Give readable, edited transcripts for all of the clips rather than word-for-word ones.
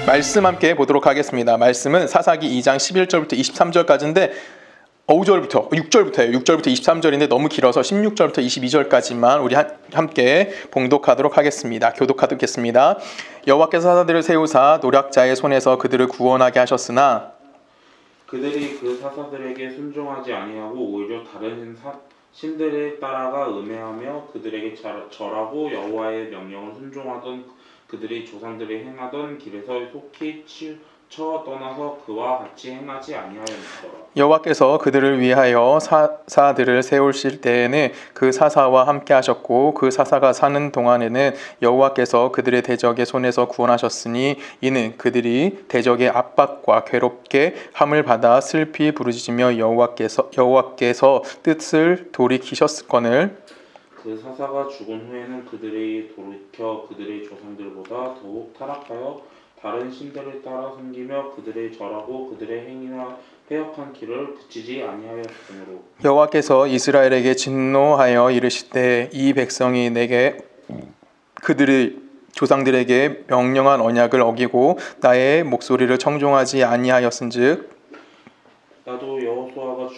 말씀 함께 보도록 하겠습니다. 말씀은 사사기 2장 11절부터 23절까지인데 6절부터예요. 6절부터 23절인데 너무 길어서 16절부터 22절까지만 우리 함께 봉독하도록 하겠습니다. 교독하겠습니다. 여호와께서 사사들을 세우사 노략자의 손에서 그들을 구원하게 하셨으나 그들이 그 사사들에게 순종하지 아니하고 오히려 다른 신들에 따라가 음해하며 그들에게 절하고 여호와의 명령을 순종하던 그들이 조상들이 행하던 길에서 속히 치쳐 떠나서 그와 같이 행하지 아니하였더라. 여호와께서 그들을 위하여 사사들을 세우실 때에는 그 사사와 함께 하셨고 그 사사가 사는 동안에는 여호와께서 그들의 대적의 손에서 구원하셨으니 이는 그들이 대적의 압박과 괴롭게 함을 받아 슬피 부르짖으며 여호와께서 뜻을 돌이키셨거늘 그 사사가 죽은 후에는 그들이 돌이켜 그들의 조상들보다 더욱 타락하여 다른 신들을 따라 섬기며 그들의 절하고 그들의 행위나 패역한 길을 그치지 아니하였으므로 여호와께서 이스라엘에게 진노하여 이르시되 이 백성이 내게 그들의 조상들에게 명령한 언약을 어기고 나의 목소리를 청종하지 아니하였은즉 나도 여호수아가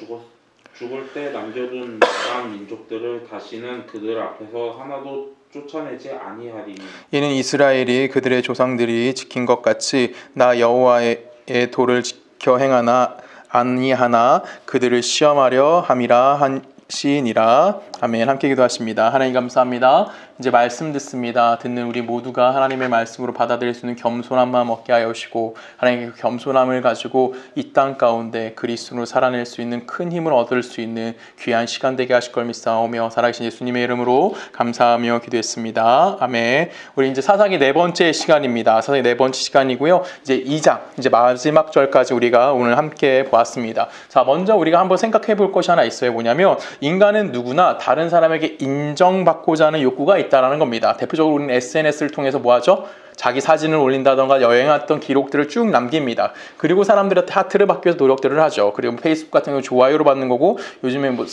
죽을 때 남겨둔 난 민족들을 다시는 그들 앞에서 하나도 쫓아내지 아니하리니 이는 이스라엘이 그들의 조상들이 지킨 것 같이 나 여호와의 도를 지켜 행하나 아니하나 그들을 시험하려 함이라 하시니라. 아멘. 함께 기도하십니다. 하나님 감사합니다. 이제 말씀 듣습니다. 듣는 우리 모두가 하나님의 말씀으로 받아들일 수 있는 겸손한 마음 얻게 하여 주시고 하나님의 그 겸손함을 가지고 이 땅 가운데 그리스도로 살아낼 수 있는 큰 힘을 얻을 수 있는 귀한 시간 되게 하실 걸 믿사오며 살아계신 예수님의 이름으로 감사하며 기도했습니다. 아멘. 우리 이제 사사기 네 번째 시간입니다. 사사기 네 번째 시간이고요. 이제 2장 이제 마지막 절까지 우리가 오늘 함께 보았습니다. 자, 먼저 우리가 한번 생각해 볼 것이 하나 있어요. 뭐냐면 인간은 누구나 다른 사람에게 인정받고자 하는 욕구가 있다라는 겁니다. 대표적으로 우리는 SNS를 통해서 뭐 하죠? 자기 사진을 올린다던가 여행했던 기록들을 쭉 남깁니다. 그리고 사람들한테 하트를 받기 위해서 노력들을 하죠. 그리고 페이스북 같은 경우 좋아요를 받는 거고 요즘에 뭐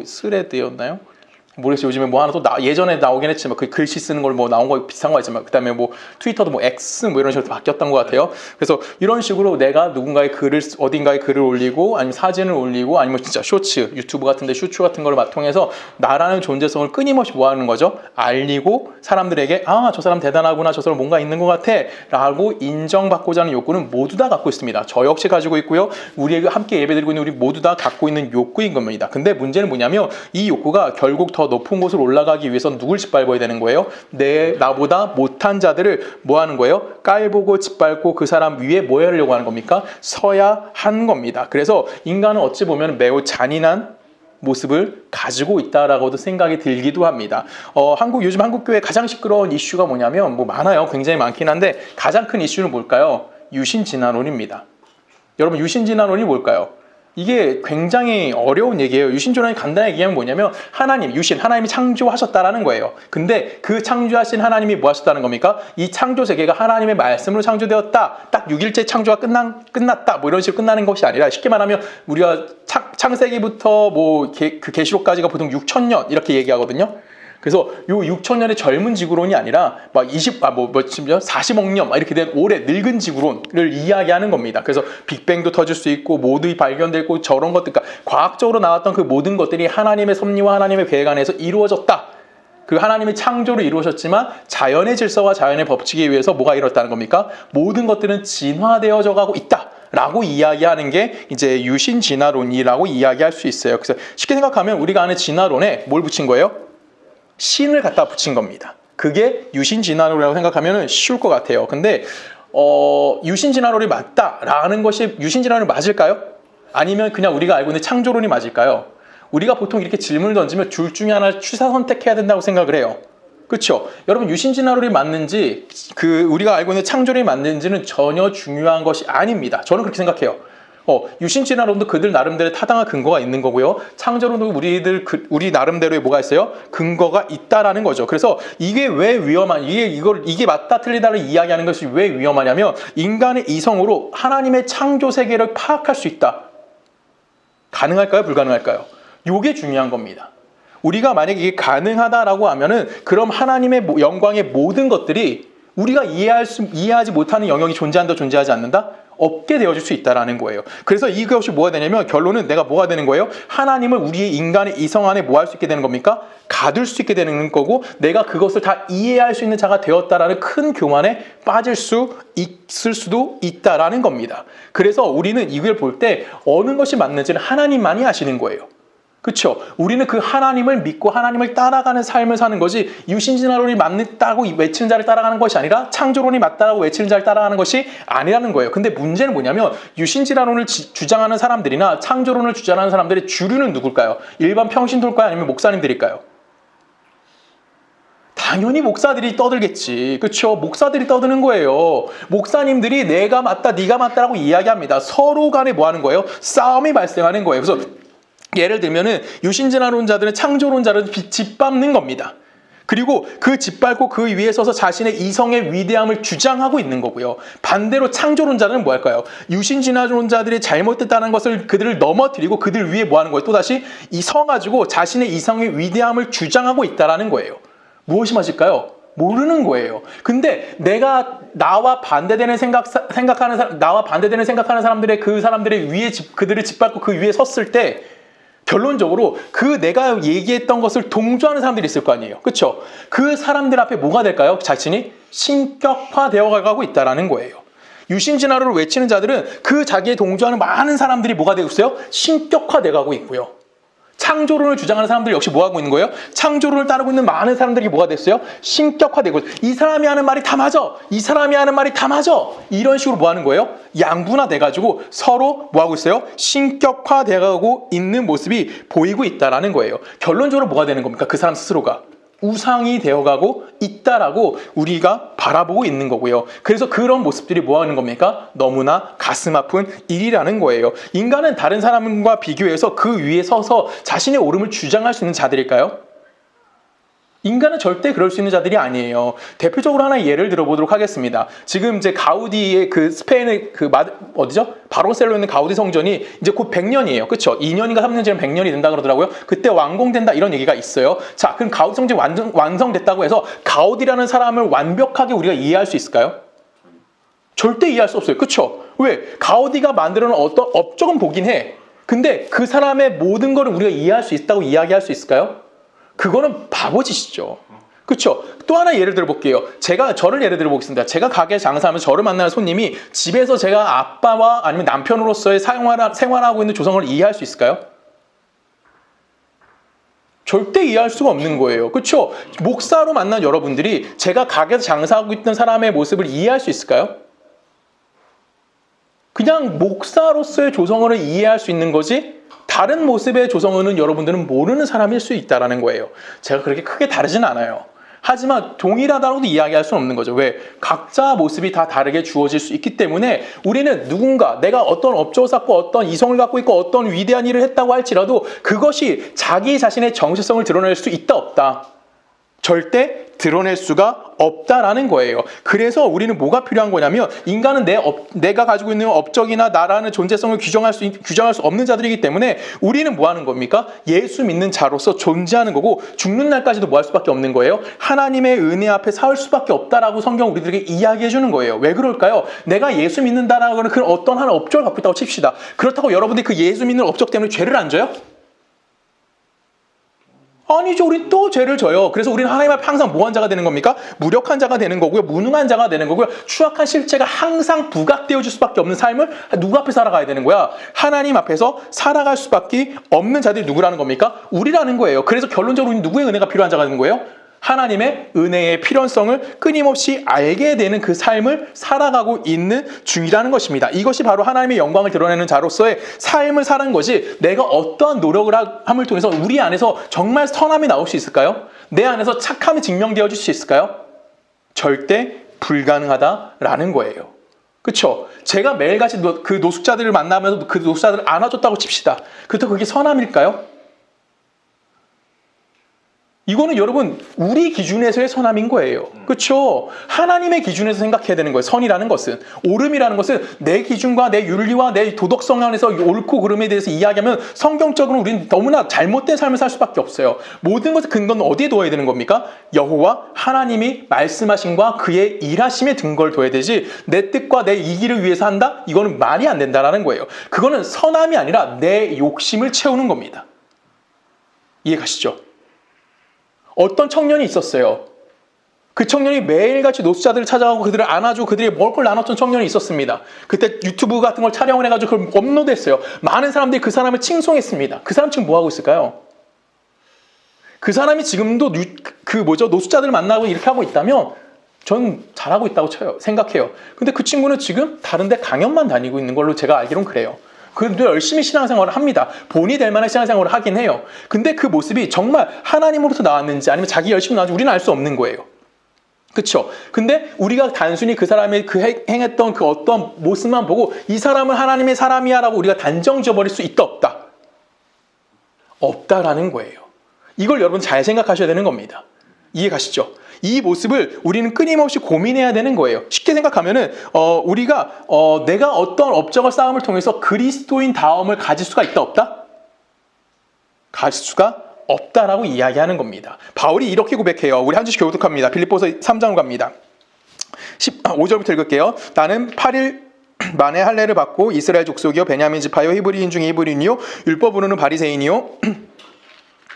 스레드였나요? 모르겠어요. 요즘에 뭐 하나 또 예전에 나오긴 했지만 그 글씨 쓰는 걸 뭐 나온 거 비슷한 거 있지만 그다음에 뭐 트위터도 뭐 X 뭐 이런 식으로 바뀌었던 것 같아요. 그래서 이런 식으로 내가 누군가의 글을 어딘가에 글을 올리고 아니면 사진을 올리고 아니면 진짜 쇼츠 유튜브 같은데 쇼츠 같은 걸 통해서 나라는 존재성을 끊임없이 뭐 하는 거죠? 알리고 사람들에게 아, 저 사람 대단하구나, 저 사람 뭔가 있는 것 같아 라고 인정받고자 하는 욕구는 모두 다 갖고 있습니다. 저 역시 가지고 있고요. 우리에게 함께 예배드리고 있는 우리 모두 다 갖고 있는 욕구인 겁니다. 근데 문제는 뭐냐면 이 욕구가 결국 더 높은 곳으로 올라가기 위해서 누굴 짓밟아야 되는 거예요? 나보다 못한 자들을 뭐 하는 거예요? 깔보고 짓밟고 그 사람 위에 뭐 하려고 하는 겁니까? 서야 하는 겁니다. 그래서 인간은 어찌 보면 매우 잔인한 모습을 가지고 있다라고도 생각이 들기도 합니다. 요즘 한국교회 가장 시끄러운 이슈가 뭐냐면 뭐 많아요. 굉장히 많긴 한데 가장 큰 이슈는 뭘까요? 유신진화론입니다. 여러분 유신진화론이 뭘까요? 이게 굉장히 어려운 얘기예요. 유신진화론이 간단하게 얘기하면 뭐냐면 하나님이 창조하셨다라는 거예요. 근데 그 창조하신 하나님이 뭐 하셨다는 겁니까? 이 창조 세계가 하나님의 말씀으로 창조되었다. 딱 6일째 창조가 끝났다. 뭐 이런 식으로 끝나는 것이 아니라 쉽게 말하면 우리가 창세기부터 뭐 그 계시록까지가 보통 6,000년 이렇게 얘기하거든요. 그래서 요 6,000년의 젊은 지구론이 아니라 막 40억 년 이렇게 된 오래 늙은 지구론을 이야기하는 겁니다. 그래서 빅뱅도 터질 수 있고 모두이 발견되고 저런 것들, 그러니까 과학적으로 나왔던 그 모든 것들이 하나님의 섭리와 하나님의 계획 안에서 이루어졌다. 그 하나님의 창조로 이루어졌지만 자연의 질서와 자연의 법칙에 의해서 뭐가 이뤘다는 겁니까? 모든 것들은 진화되어져 가고 있다. 라고 이야기하는 게 이제 유신진화론이라고 이야기할 수 있어요. 그래서 쉽게 생각하면 우리가 아는 진화론에 뭘 붙인 거예요? 신을 갖다 붙인 겁니다. 그게 유신진화론이라고 생각하면 쉬울 것 같아요. 근데 유신진화론이 맞다라는 것이 유신진화론이 맞을까요? 아니면 그냥 우리가 알고 있는 창조론이 맞을까요? 우리가 보통 이렇게 질문을 던지면 둘 중에 하나를 취사 선택해야 된다고 생각을 해요. 그렇죠? 여러분 유신진화론이 맞는지 우리가 알고 있는 창조론이 맞는지는 전혀 중요한 것이 아닙니다. 저는 그렇게 생각해요. 유신진화론도 그들 나름대로의 타당한 근거가 있는 거고요. 창조론도 우리 나름대로의 뭐가 있어요? 근거가 있다라는 거죠. 그래서 이게 왜 이게 맞다 틀리다를 이야기하는 것이 왜 위험하냐면 인간의 이성으로 하나님의 창조 세계를 파악할 수 있다. 가능할까요? 불가능할까요? 이게 중요한 겁니다. 우리가 만약에 이게 가능하다라고 하면은 그럼 하나님의 영광의 모든 것들이 우리가 이해하지 못하는 영역이 존재한다, 존재하지 않는다? 없게 되어질 수 있다라는 거예요. 그래서 이것이 뭐가 되냐면 결론은 내가 뭐가 되는 거예요? 하나님을 우리의 인간의 이성 안에 뭐 할 수 있게 되는 겁니까? 가둘 수 있게 되는 거고 내가 그것을 다 이해할 수 있는 자가 되었다라는 큰 교만에 빠질 수 있을 수도 있다라는 겁니다. 그래서 우리는 이걸 볼 때 어느 것이 맞는지는 하나님만이 아시는 거예요. 그렇죠? 우리는 그 하나님을 믿고 하나님을 따라가는 삶을 사는 것이 유신진화론이 맞다고 외치는 자를 따라가는 것이 아니라 창조론이 맞다고 외치는 자를 따라가는 것이 아니라는 거예요. 근데 문제는 뭐냐면 유신진화론을 주장하는 사람들이나 창조론을 주장하는 사람들의 주류는 누굴까요? 일반 평신도일까요? 아니면 목사님들일까요? 당연히 목사들이 떠들겠지. 그렇죠? 목사들이 떠드는 거예요. 목사님들이 내가 맞다, 네가 맞다라고 이야기합니다. 서로 간에 뭐 하는 거예요? 싸움이 발생하는 거예요. 그래서 예를 들면은 유신진화론자들은 창조론자를 짓밟는 겁니다. 그리고 그 짓밟고 그 위에 서서 자신의 이성의 위대함을 주장하고 있는 거고요. 반대로 창조론자들은 뭐 할까요? 유신진화론자들이 잘못됐다는 것을 그들을 넘어뜨리고 그들 위에 뭐 하는 거예요? 또다시 서가지고 자신의 이성의 위대함을 주장하고 있다라는 거예요. 무엇이 맞을까요? 모르는 거예요. 근데 내가 나와 반대되는 생각하는 사람들의 그 사람들의 위에 그들을 짓밟고 그 위에 섰을 때 결론적으로 그 내가 얘기했던 것을 동조하는 사람들이 있을 거 아니에요. 그렇죠? 그 사람들 앞에 뭐가 될까요? 자신이 신격화되어 가고 있다는 거예요. 유신진화론을 외치는 자들은 그 자기의 동조하는 많은 사람들이 뭐가 되고 있어요? 신격화되어 가고 있고요. 창조론을 주장하는 사람들 역시 뭐 하고 있는 거예요? 창조론을 따르고 있는 많은 사람들이 뭐가 됐어요? 신격화되고 있어요. 이 사람이 하는 말이 다 맞아. 이 사람이 하는 말이 다 맞아. 이런 식으로 뭐 하는 거예요? 양분화돼가지고 서로 뭐 하고 있어요? 신격화돼가고 있는 모습이 보이고 있다라는 거예요. 결론적으로 뭐가 되는 겁니까? 그 사람 스스로가 우상이 되어가고 있다라고 우리가 바라보고 있는 거고요. 그래서 그런 모습들이 뭐 하는 겁니까? 너무나 가슴 아픈 일이라는 거예요. 인간은 다른 사람과 비교해서 그 위에 서서 자신의 옳음을 주장할 수 있는 자들일까요? 인간은 절대 그럴 수 있는 자들이 아니에요. 대표적으로 하나의 예를 들어보도록 하겠습니다. 지금 이제 가우디의 그 스페인의 어디죠? 바르셀로나에 있는 가우디 성전이 이제 곧 100년이에요. 그렇죠? 2년인가 3년 지나면 100년이 된다 그러더라고요. 그때 완공된다 이런 얘기가 있어요. 자, 그럼 가우디 성전이 완성됐다고 해서 가우디라는 사람을 완벽하게 우리가 이해할 수 있을까요? 절대 이해할 수 없어요. 그렇죠? 왜? 가우디가 만들어 놓은 어떤 업적은 보긴 해. 근데 그 사람의 모든 거를 우리가 이해할 수 있다고 이야기할 수 있을까요? 그거는 바보짓이죠. 그렇죠? 또 하나 예를 들어볼게요. 저를 예를 들어보겠습니다. 제가 가게 장사하면서 저를 만나는 손님이 집에서 제가 아빠와 아니면 남편으로서의 생활하고 있는 조성을 이해할 수 있을까요? 절대 이해할 수가 없는 거예요. 그렇죠? 목사로 만난 여러분들이 제가 가게에서 장사하고 있던 사람의 모습을 이해할 수 있을까요? 그냥 목사로서의 조성을 이해할 수 있는 거지 다른 모습의 조성은은 여러분들은 모르는 사람일 수 있다는 거예요. 제가 그렇게 크게 다르진 않아요. 하지만 동일하다고도 이야기할 수는 없는 거죠. 왜? 각자 모습이 다 다르게 주어질 수 있기 때문에 우리는 누군가 내가 어떤 업적을 쌓고 어떤 이성을 갖고 있고 어떤 위대한 일을 했다고 할지라도 그것이 자기 자신의 정체성을 드러낼 수 있다 없다. 절대 드러낼 수가 없다라는 거예요. 그래서 우리는 뭐가 필요한 거냐면 인간은 내가 가지고 있는 업적이나 나라는 존재성을 규정할 수 없는 자들이기 때문에 우리는 뭐 하는 겁니까? 예수 믿는 자로서 존재하는 거고 죽는 날까지도 뭐 할 수밖에 없는 거예요? 하나님의 은혜 앞에 설 수밖에 없다라고 성경 우리들에게 이야기해 주는 거예요. 왜 그럴까요? 내가 예수 믿는다라고 하는 그 어떤 한 업적을 갖고 있다고 칩시다. 그렇다고 여러분들이 그 예수 믿는 업적 때문에 죄를 안 져요? 아니죠. 우린 또 죄를 져요. 그래서 우리는 하나님 앞에 항상 뭐한 자가 되는 겁니까? 무력한 자가 되는 거고요. 무능한 자가 되는 거고요. 추악한 실체가 항상 부각되어질 수밖에 없는 삶을 누구 앞에 살아가야 되는 거야? 하나님 앞에서 살아갈 수밖에 없는 자들이 누구라는 겁니까? 우리라는 거예요. 그래서 결론적으로 우리는 누구의 은혜가 필요한 자가 되는 거예요? 하나님의 은혜의 필요성을 끊임없이 알게 되는 그 삶을 살아가고 있는 중이라는 것입니다. 이것이 바로 하나님의 영광을 드러내는 자로서의 삶을 사는 것이 내가 어떠한 노력을 함을 통해서 우리 안에서 정말 선함이 나올 수 있을까요? 내 안에서 착함이 증명되어질 수 있을까요? 절대 불가능하다라는 거예요. 그렇죠? 제가 매일같이 그 노숙자들을 만나면서 그 노숙자들을 안아줬다고 칩시다. 그렇다고 그게 선함일까요? 이거는 여러분 우리 기준에서의 선함인 거예요. 그렇죠? 하나님의 기준에서 생각해야 되는 거예요. 선이라는 것은, 옳음이라는 것은 내 기준과 내 윤리와 내 도덕성 안에서 옳고 그름에 대해서 이야기하면 성경적으로 우리는 너무나 잘못된 삶을 살 수밖에 없어요. 모든 것의 근거는 어디에 둬야 되는 겁니까? 여호와 하나님이 말씀하신과 그의 일하심에 근거를 둬야 되지, 내 뜻과 내 이기를 위해서 한다? 이거는 말이 안 된다라는 거예요. 그거는 선함이 아니라 내 욕심을 채우는 겁니다. 이해 가시죠? 어떤 청년이 있었어요. 그 청년이 매일같이 노숙자들을 찾아가고 그들을 안아주고 그들이 먹을 걸 나눴던 청년이 있었습니다. 그때 유튜브 같은 걸 촬영을 해가지고 그걸 업로드했어요. 많은 사람들이 그 사람을 칭송했습니다. 그 사람 지금 뭐 하고 있을까요? 그 사람이 지금도 노숙자들을 만나고 이렇게 하고 있다면 전 잘하고 있다고 생각해요. 근데 그 친구는 지금 다른 데 강연만 다니고 있는 걸로 제가 알기로는 그래요. 그래도 열심히 신앙생활을 합니다. 본이 될 만한 신앙생활을 하긴 해요. 근데 그 모습이 정말 하나님으로부터 나왔는지 아니면 자기 열심히 나왔는지 우리는 알 수 없는 거예요. 그렇죠? 근데 우리가 단순히 그 사람의 행했던 그 어떤 모습만 보고 이 사람은 하나님의 사람이야 라고 우리가 단정 지어버릴 수 있다 없다? 없다라는 거예요. 이걸 여러분 잘 생각하셔야 되는 겁니다. 이해 가시죠? 이 모습을 우리는 끊임없이 고민해야 되는 거예요. 쉽게 생각하면은 우리가 내가 어떤 업적을 쌓음을 통해서 그리스도인 다움을 가질 수가 있다 없다? 가질 수가 없다라고 이야기하는 겁니다. 바울이 이렇게 고백해요. 우리 한 주씩 교독합니다. 빌립보서 3장으로 갑니다. 5절부터 읽을게요. 나는 8일 만에 할례를 받고 이스라엘 족속이요 베냐민 지파요 히브리인 중에 히브리인이요 율법으로는 바리새인이요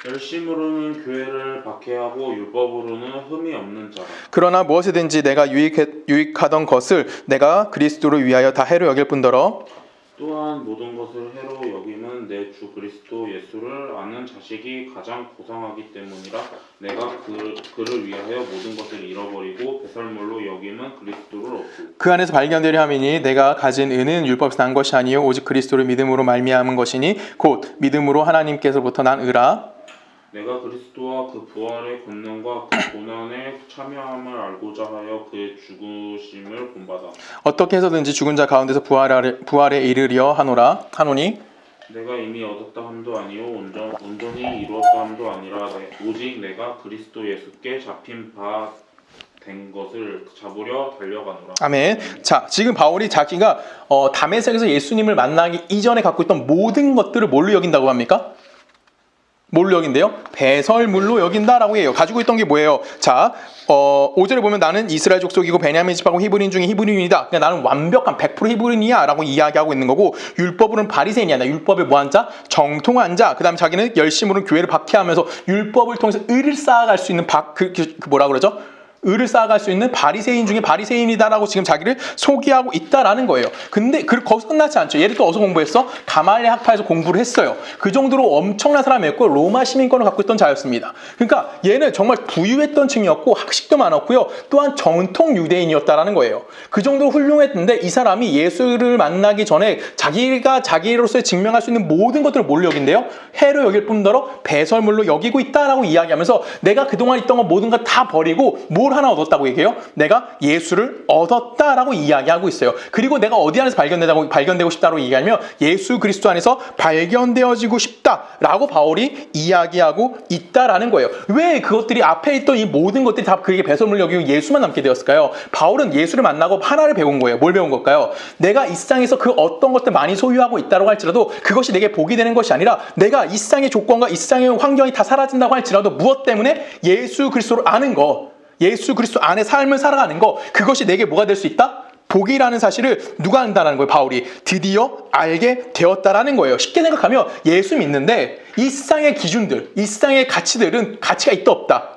열심으로는 교회를 박해하고 율법으로는 흠이 없는 자라. 그러나 무엇이든지 내가 유익하던 것을 내가 그리스도를 위하여 다 해로 여길 뿐더러 또한 모든 것을 해로 여김은 내 주 그리스도 예수를 아는 자식이 가장 고상하기 때문이라. 내가 그를 위하여 모든 것을 잃어버리고 배설물로 여김은 그리스도를 얻고 그 안에서 발견되려 함이니 내가 가진 은은 율법에서 난 것이 아니요 오직 그리스도를 믿음으로 말미암은 것이니 곧 믿음으로 하나님께서부터 난 의라. 내가 그리스도와 그 부활의 권능과 그 고난에 참여함을 알고자 하여 그의 죽으심을 본받아 어떻게 해서든지 죽은 자 가운데서 부활에 이르려 하노니 내가 이미 얻었다 함도 아니요 온전히 이루었다 함도 아니라 오직 내가 그리스도 예수께 잡힌 바 된 것을 잡으려 달려가노라. 아멘. 자, 지금 바울이 자기가 다메섹에서 예수님을 만나기 이전에 갖고 있던 모든 것들을 뭘로 여긴다고 합니까? 뭘로 여긴대요? 배설물로 여긴다라고 해요. 가지고 있던 게 뭐예요? 자, 5절에 보면 나는 이스라엘 족속이고 베냐민 지파고 히브리인 중에 히브리인이다. 그러니까 나는 완벽한 100% 히브리인이야 라고 이야기하고 있는 거고, 율법으로는 바리새인이야. 나 율법에 뭐한 자? 정통한 자. 그 다음에 자기는 열심으로 교회를 박해하면서 율법을 통해서 의를 쌓아갈 수 있는 뭐라 그러죠? 의를 쌓아갈 수 있는 바리새인 중에 바리새인이다라고 지금 자기를 소개하고 있다라는 거예요. 근데 거기서 끝나지 않죠. 얘를 또 어디서 공부했어? 가말리엘 학파에서 공부를 했어요. 그 정도로 엄청난 사람이었고 로마 시민권을 갖고 있던 자였습니다. 그러니까 얘는 정말 부유했던 층이었고 학식도 많았고요. 또한 정통 유대인이었다라는 거예요. 그 정도로 훌륭했는데 이 사람이 예수를 만나기 전에 자기가 자기로서 증명할 수 있는 모든 것들을 뭘로 여긴대요? 해로 여길 뿐더러 배설물로 여기고 있다라고 이야기하면서 내가 그동안 있던 거 모든 거 다 버리고 뭘 하나 얻었다고 얘기해요? 내가 예수를 얻었다라고 이야기하고 있어요. 그리고 내가 어디 안에서 발견되고 싶다고 얘기하면 예수 그리스도 안에서 발견되어지고 싶다라고 바울이 이야기하고 있다라는 거예요. 왜 그것들이 앞에 있던 이 모든 것들이 다 그에게 배설물 여기고 예수만 남게 되었을까요? 바울은 예수를 만나고 하나를 배운 거예요. 뭘 배운 걸까요? 내가 이 세상에서 그 어떤 것들 많이 소유하고 있다고 할지라도 그것이 내게 복이 되는 것이 아니라 내가 이 세상의 조건과 이 세상의 환경이 다 사라진다고 할지라도 무엇 때문에? 예수 그리스도를 아는 거, 예수 그리스도 안에 삶을 살아가는 거, 그것이 내게 뭐가 될 수 있다? 복이라는 사실을 누가 안다라는 거예요? 바울이 드디어 알게 되었다라는 거예요. 쉽게 생각하면 예수 믿는데 이 세상의 기준들, 이 세상의 가치들은 가치가 있다 없다?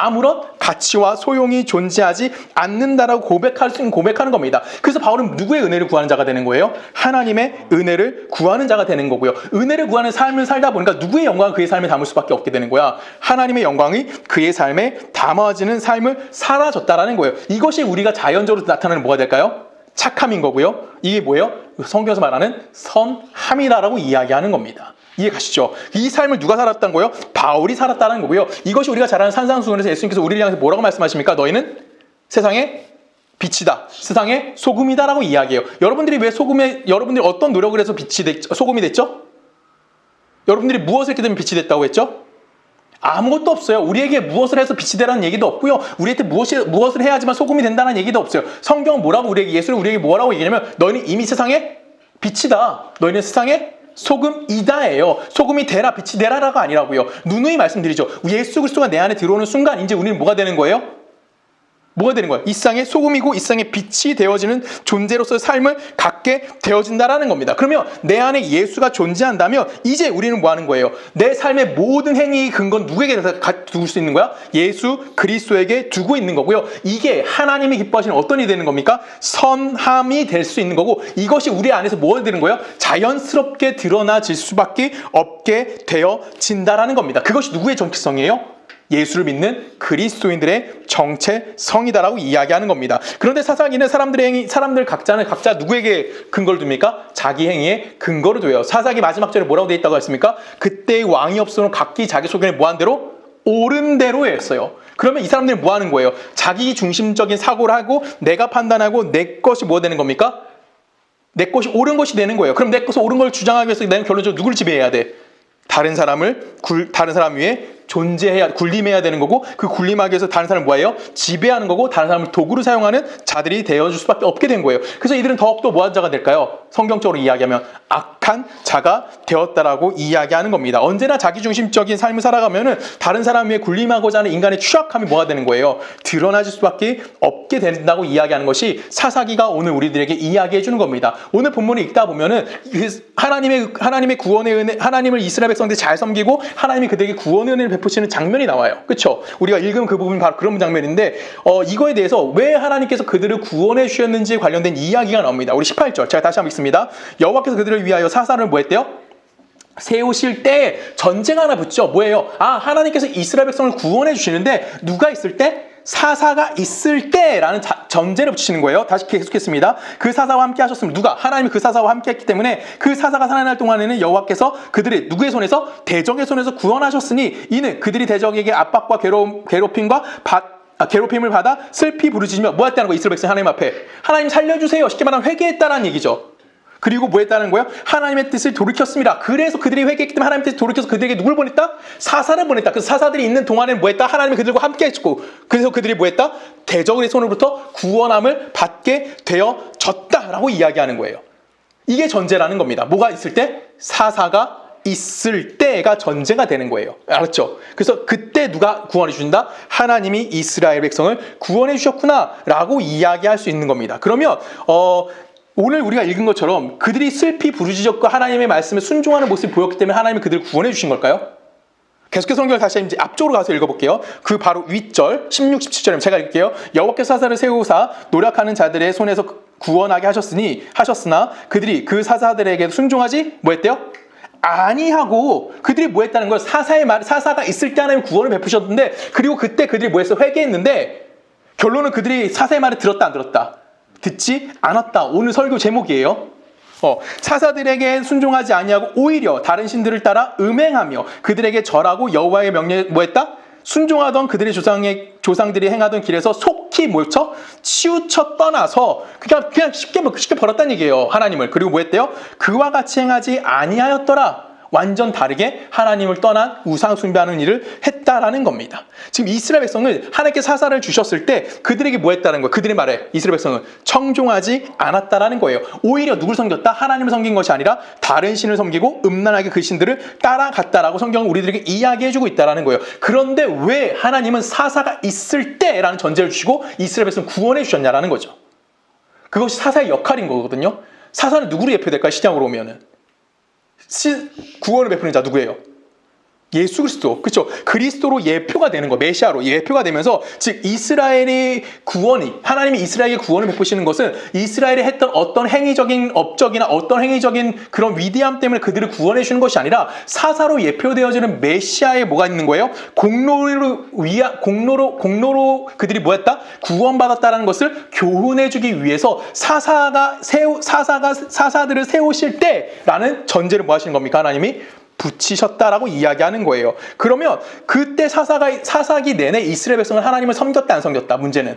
아무런 가치와 소용이 존재하지 않는다라고 고백하는 겁니다. 그래서 바울은 누구의 은혜를 구하는 자가 되는 거예요? 하나님의 은혜를 구하는 자가 되는 거고요. 은혜를 구하는 삶을 살다 보니까 누구의 영광을 그의 삶에 담을 수밖에 없게 되는 거야. 하나님의 영광이 그의 삶에 담아지는 삶을 살아졌다라는 거예요. 이것이 우리가 자연적으로 나타나는 뭐가 될까요? 착함인 거고요. 이게 뭐예요? 성경에서 말하는 선함이다라고 이야기하는 겁니다. 이해 가시죠? 이 삶을 누가 살았다는 거예요? 바울이 살았다는 거고요. 이것이 우리가 잘 아는 산상수훈에서 예수님께서 우리를 향해서 뭐라고 말씀하십니까? 너희는 세상의 빛이다. 세상의 소금이다라고 이야기해요. 여러분들이 여러분들이 어떤 노력을 해서 소금이 됐죠? 여러분들이 무엇을 했기 때문에 빛이 됐다고 했죠? 아무것도 없어요. 우리에게 무엇을 해서 빛이 되라는 얘기도 없고요. 우리한테 무엇을 해야지만 소금이 된다는 얘기도 없어요. 성경은 뭐라고 예수는 우리에게 뭐라고 얘기하냐면 너희는 이미 세상의 빛이다. 너희는 세상의 소금이다예요. 소금이 되라, 빛이 되라라가 아니라고요. 누누이 말씀드리죠. 예수 그리스도가 내 안에 들어오는 순간 이제 우리는 뭐가 되는 거예요? 뭐가 되는 거야? 이 세상의 소금이고 이 세상의 빛이 되어지는 존재로서의 삶을 갖게 되어진다라는 겁니다. 그러면 내 안에 예수가 존재한다면 이제 우리는 뭐 하는 거예요? 내 삶의 모든 행위의 근거는 누구에게 두고 수 있는 거야? 예수 그리스도에게 두고 있는 거고요. 이게 하나님이 기뻐하시는 어떤 일이 되는 겁니까? 선함이 될 수 있는 거고 이것이 우리 안에서 뭐가 되는 거예요? 자연스럽게 드러나질 수밖에 없게 되어진다라는 겁니다. 그것이 누구의 정체성이에요? 예수를 믿는 그리스도인들의 정체성이다라고 이야기하는 겁니다. 그런데 사사기는 사람들 각자는 각자 누구에게 근거를 둡니까? 자기 행위에 근거를 둬요. 사사기 마지막 절에 뭐라고 되어 있다고 했습니까? 그때의 왕이 없으므로 각기 자기 소견에 뭐한 대로? 옳은 대로 했어요. 그러면 이 사람들은 뭐 하는 거예요? 자기 중심적인 사고를 하고 내가 판단하고 내 것이 뭐 되는 겁니까? 내 것이 옳은 것이 되는 거예요. 그럼 내 것이 옳은 걸 주장하기 위해서 나는 결론적으로 누구를 지배해야 돼? 다른 사람 위에 군림해야 되는 거고 그 군림하기 위해서 다른 사람을 뭐예요? 지배하는 거고 다른 사람을 도구로 사용하는 자들이 되어줄 수밖에 없게 된 거예요. 그래서 이들은 더욱더 뭐한 자가 될까요? 성경적으로 이야기하면 악한 자가 되었다라고 이야기하는 겁니다. 언제나 자기중심적인 삶을 살아가면은 다른 사람 위에 군림하고자 하는 인간의 취약함이 뭐가 되는 거예요? 드러나질 수밖에 없게 된다고 이야기하는 것이 사사기가 오늘 우리들에게 이야기해 주는 겁니다. 오늘 본문을 읽다 보면은 하나님의 구원의 은혜, 하나님을 이스라엘 백성들이 잘 섬기고 하나님이 그들에게 구원의 은혜를 베푸시는 장면이 나와요. 그렇죠? 우리가 읽은 그 부분이 바로 그런 장면인데 이거에 대해서 왜 하나님께서 그들을 구원해 주셨는지에 관련된 이야기가 나옵니다. 우리 18절 제가 다시 한번 읽습니다. 여호와께서 그들을 위하여 사사를 뭐 했대요? 세우실 때 전제가 하나 붙죠. 뭐예요? 하나님께서 이스라엘 백성을 구원해 주시는데 누가 있을 때? 사사가 있을 때라는 전제를 붙이시는 거예요. 다시 계속했습니다. 그 사사와 함께 하셨으면 누가? 하나님이 그 사사와 함께 했기 때문에 그 사사가 살아날 동안에는 여호와께서 그들이 누구의 손에서? 대적의 손에서 구원하셨으니 이는 그들이 대적에게 압박과 괴롭힘을 받아 슬피 부르짖으며 뭐 했다는 거예요? 이스라엘 백성 하나님 앞에 하나님 살려주세요. 쉽게 말하면 회개했다라는 얘기죠. 그리고 뭐 했다는 거예요? 하나님의 뜻을 돌이켰습니다. 그래서 그들이 회개했기 때문에 하나님의 뜻을 돌이켜서 그들에게 누굴 보냈다? 사사를 보냈다. 그래서 사사들이 있는 동안에는 뭐 했다? 하나님이 그들과 함께 했고 그래서 그들이 뭐 했다? 대적의 손으로부터 구원함을 받게 되어졌다라고 이야기하는 거예요. 이게 전제라는 겁니다. 뭐가 있을 때? 사사가 있을 때가 전제가 되는 거예요. 알았죠? 그래서 그때 누가 구원해 주신다? 하나님이 이스라엘 백성을 구원해 주셨구나 라고 이야기할 수 있는 겁니다. 그러면 오늘 우리가 읽은 것처럼 그들이 슬피 부르짖었고 하나님의 말씀에 순종하는 모습을 보였기 때문에 하나님이 그들을 구원해 주신 걸까요? 계속해서 성경을 다시 이제 앞쪽으로 가서 읽어볼게요. 그 바로 윗절 16, 17절에 제가 읽을게요. 여호와께서 사사를 세우사 노력하는 자들의 손에서 구원하게 하셨으나 그들이 그 사사들에게 순종하지 뭐 했대요? 아니하고 그들이 뭐 했다는 거예요? 사사가 있을 때 하나님 구원을 베푸셨는데 그리고 그때 그들이 뭐 했어? 회개했는데 결론은 그들이 사사의 말을 들었다 안 들었다? 듣지 않았다. 오늘 설교 제목이에요. 사사들에게 순종하지 아니하고 오히려 다른 신들을 따라 음행하며 그들에게 절하고 여호와의 명령에 뭐 했다? 순종하던 그들의 조상들이 행하던 길에서 속히 뭐였죠? 치우쳐 떠나서 그냥 쉽게 버렸다는 얘기예요. 하나님을. 그리고 뭐 했대요? 그와 같이 행하지 아니하였더라. 완전 다르게 하나님을 떠난 우상 숭배하는 일을 했다라는 겁니다. 지금 이스라엘 백성은 하나님께 사사를 주셨을 때 그들에게 뭐 했다는 거예요? 그들의 말에 이스라엘 백성은 청종하지 않았다라는 거예요. 오히려 누굴 섬겼다? 하나님을 섬긴 것이 아니라 다른 신을 섬기고 음란하게 그 신들을 따라갔다라고 성경은 우리들에게 이야기해주고 있다라는 거예요. 그런데 왜 하나님은 사사가 있을 때라는 전제를 주시고 이스라엘 백성을 구원해 주셨냐라는 거죠. 그것이 사사의 역할인 거거든요. 사사는 누구로 예표될까요? 시장으로 오면은. 구원을 베푸는 자 누구예요? 예수 그리스도. 그렇죠? 그리스도로 예표가 되는 거, 메시아로 예표가 되면서 즉 이스라엘의 구원이 하나님이 이스라엘에게 구원을 베푸시는 것은 이스라엘이 했던 어떤 행위적인 업적이나 어떤 행위적인 그런 위대함 때문에 그들을 구원해 주는 것이 아니라 사사로 예표되어지는 메시아에 뭐가 있는 거예요? 공로로 그들이 뭐했다? 구원받았다는 것을 교훈해 주기 위해서 사사들을 세우실 때라는 전제를 뭐 하시는 겁니까? 하나님이 붙이셨다라고 이야기하는 거예요. 그러면 그때 사사기 내내 이스라엘 백성은 하나님을 섬겼다 안 섬겼다? 문제는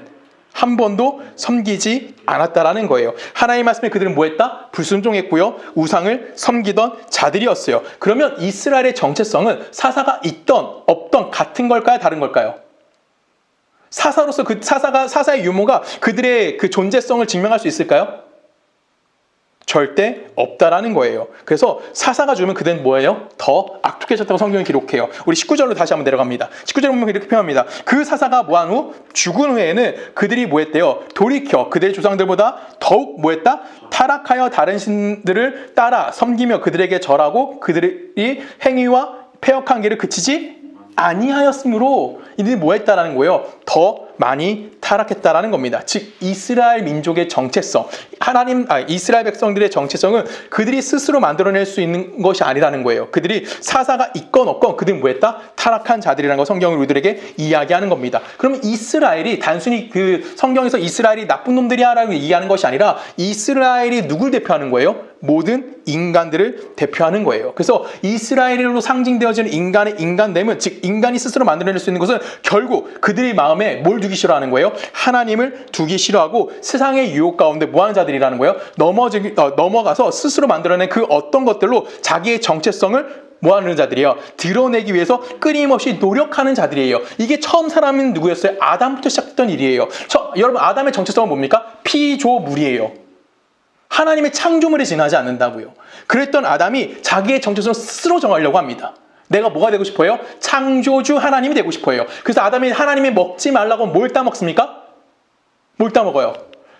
한 번도 섬기지 않았다라는 거예요. 하나님의 말씀에 그들은 뭐 했다? 불순종했고요. 우상을 섬기던 자들이었어요. 그러면 이스라엘의 정체성은 사사가 있던 없던 같은 걸까요? 다른 걸까요? 사사로서 그 사사의 유무가 그들의 그 존재성을 증명할 수 있을까요? 절대 없다라는 거예요. 그래서 사사가 죽으면 그들은 뭐예요? 더 악독해졌다고 성경이 기록해요. 우리 19절로 다시 한번 내려갑니다. 19절에 보면 이렇게 표현합니다. 그 사사가 뭐한 후? 죽은 후에는 그들이 뭐 했대요? 돌이켜 그들의 조상들보다 더욱 뭐 했다? 타락하여 다른 신들을 따라 섬기며 그들에게 절하고 그들이 행위와 패역한 길을 그치지 아니하였으므로 이들이 뭐 했다라는 거예요? 더 많이 타락했다라는 겁니다. 즉 이스라엘 민족의 정체성, 이스라엘 백성들의 정체성은 그들이 스스로 만들어낼 수 있는 것이 아니라는 거예요. 그들이 사사가 있건 없건 그들은 뭐 했다? 타락한 자들이라는 거 성경을 우리들에게 이야기하는 겁니다. 그러면 이스라엘이 단순히 그 성경에서 이스라엘이 나쁜 놈들이야라고 얘기하는 것이 아니라 이스라엘이 누굴 대표하는 거예요? 모든 인간들을 대표하는 거예요. 그래서 이스라엘로 상징되어지는 인간의 인간됨은, 즉 인간이 스스로 만들어낼 수 있는 것은 결국 그들의 마음에 뭘 두기 싫어하는 거예요? 하나님을 두기 싫어하고 세상의 유혹 가운데 뭐하는 자들이라는 거예요? 넘어가서 스스로 만들어낸 그 어떤 것들로 자기의 정체성을 뭐하는 자들이에요? 드러내기 위해서 끊임없이 노력하는 자들이에요. 이게 처음 사람은 누구였어요? 아담부터 시작했던 일이에요. 여러분 아담의 정체성은 뭡니까? 피조물이에요. 하나님의 창조물에 지나지 않는다고요. 그랬던 아담이 자기의 정체성을 스스로 정하려고 합니다. 내가 뭐가 되고 싶어요? 창조주 하나님이 되고 싶어요. 그래서 아담이 하나님이 먹지 말라고 뭘 따먹습니까? 뭘 따먹어요?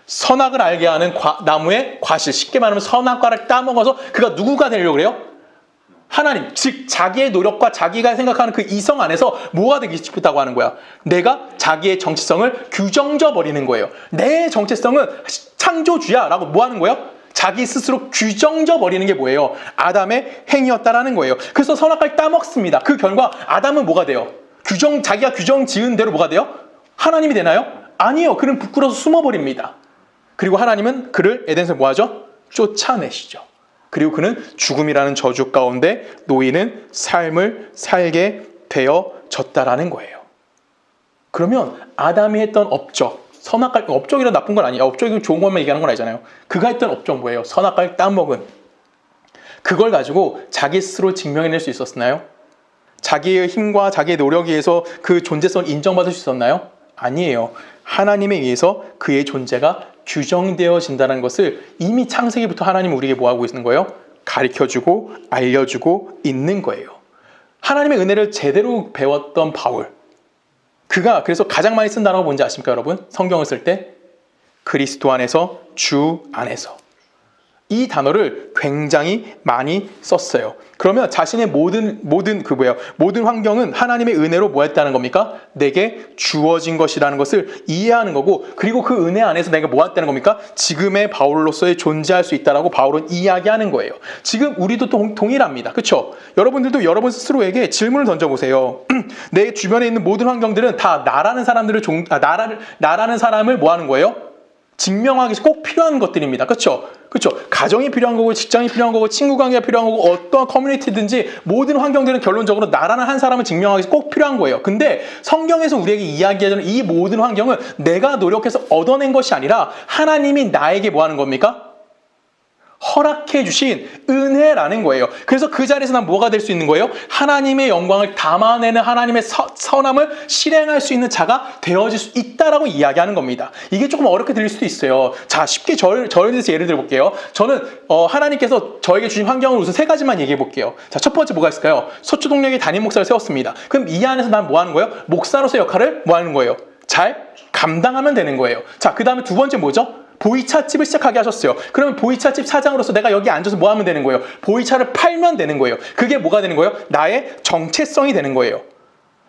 선악을 알게 하는 나무의 과실, 쉽게 말하면 선악과를 따먹어서 그가 누구가 되려고 그래요? 하나님, 즉 자기의 노력과 자기가 생각하는 그 이성 안에서 뭐가 되기 싶다고 하는 거야? 내가 자기의 정체성을 규정져 버리는 거예요. 내 정체성은 창조주야 라고 뭐 하는 거예요? 자기 스스로 규정져 버리는 게 뭐예요? 아담의 행위였다라는 거예요. 그래서 선악과를 따먹습니다. 그 결과 아담은 뭐가 돼요? 자기가 규정 지은 대로 뭐가 돼요? 하나님이 되나요? 아니요. 그는 부끄러워서 숨어버립니다. 그리고 하나님은 그를 에덴에서 뭐 하죠? 쫓아내시죠. 그리고 그는 죽음이라는 저주 가운데 놓이는 삶을 살게 되어졌다라는 거예요. 그러면 아담이 했던 업적, 업적이라 나쁜 건 아니에요. 업적이 좋은 것만 얘기하는 건 아니잖아요. 그가 했던 업적 뭐예요? 선악과를 따먹은. 그걸 가지고 자기 스스로 증명해낼 수 있었나요? 자기의 힘과 자기의 노력에 의해서 그 존재성을 인정받을 수 있었나요? 아니에요. 하나님에 의해서 그의 존재가 규정되어진다는 것을 이미 창세기부터 하나님은 우리에게 뭐하고 있는 거예요? 가르쳐주고 알려주고 있는 거예요. 하나님의 은혜를 제대로 배웠던 바울, 그가 그래서 가장 많이 쓴 단어가 뭔지 아십니까 여러분? 성경을 쓸 때 그리스도 안에서, 주 안에서, 이 단어를 굉장히 많이 썼어요. 그러면 자신의 모든 환경은 하나님의 은혜로 뭐 했다는 겁니까? 내게 주어진 것이라는 것을 이해하는 거고, 그리고 그 은혜 안에서 내가 뭐 했다는 겁니까? 지금의 바울로서의 존재할 수 있다라고 바울은 이야기하는 거예요. 지금 우리도 동일합니다. 그렇죠? 여러분들도 여러분 스스로에게 질문을 던져보세요. 내 주변에 있는 모든 환경들은 다 나라는 사람을 뭐 하는 거예요? 증명하기 위해서 꼭 필요한 것들입니다. 그렇죠? 그렇죠. 가정이 필요한 거고, 직장이 필요한 거고, 친구 관계가 필요한 거고, 어떠한 커뮤니티든지 모든 환경들은 결론적으로 나라는 한 사람을 증명하기 위해서 꼭 필요한 거예요. 근데 성경에서 우리에게 이야기하는 이 모든 환경은 내가 노력해서 얻어낸 것이 아니라 하나님이 나에게 뭐 하는 겁니까? 허락해 주신 은혜라는 거예요. 그래서 그 자리에서 난 뭐가 될 수 있는 거예요? 하나님의 영광을 담아내는 하나님의 선함을 실행할 수 있는 자가 되어질 수 있다라고 이야기하는 겁니다. 이게 조금 어렵게 들릴 수도 있어요. 자, 쉽게 저에 대해서 예를 들어볼게요. 저는 하나님께서 저에게 주신 환경을 우선 세 가지만 얘기해 볼게요. 자, 첫 번째 뭐가 있을까요? 서초동역에 담임 목사를 세웠습니다. 그럼 이 안에서 난 뭐 하는 거예요? 목사로서의 역할을 뭐 하는 거예요? 잘 감당하면 되는 거예요. 자, 그 다음에 두 번째 뭐죠? 보이차집을 시작하게 하셨어요. 그러면 보이차집 사장으로서 내가 여기 앉아서 뭐 하면 되는 거예요? 보이차를 팔면 되는 거예요. 그게 뭐가 되는 거예요? 나의 정체성이 되는 거예요.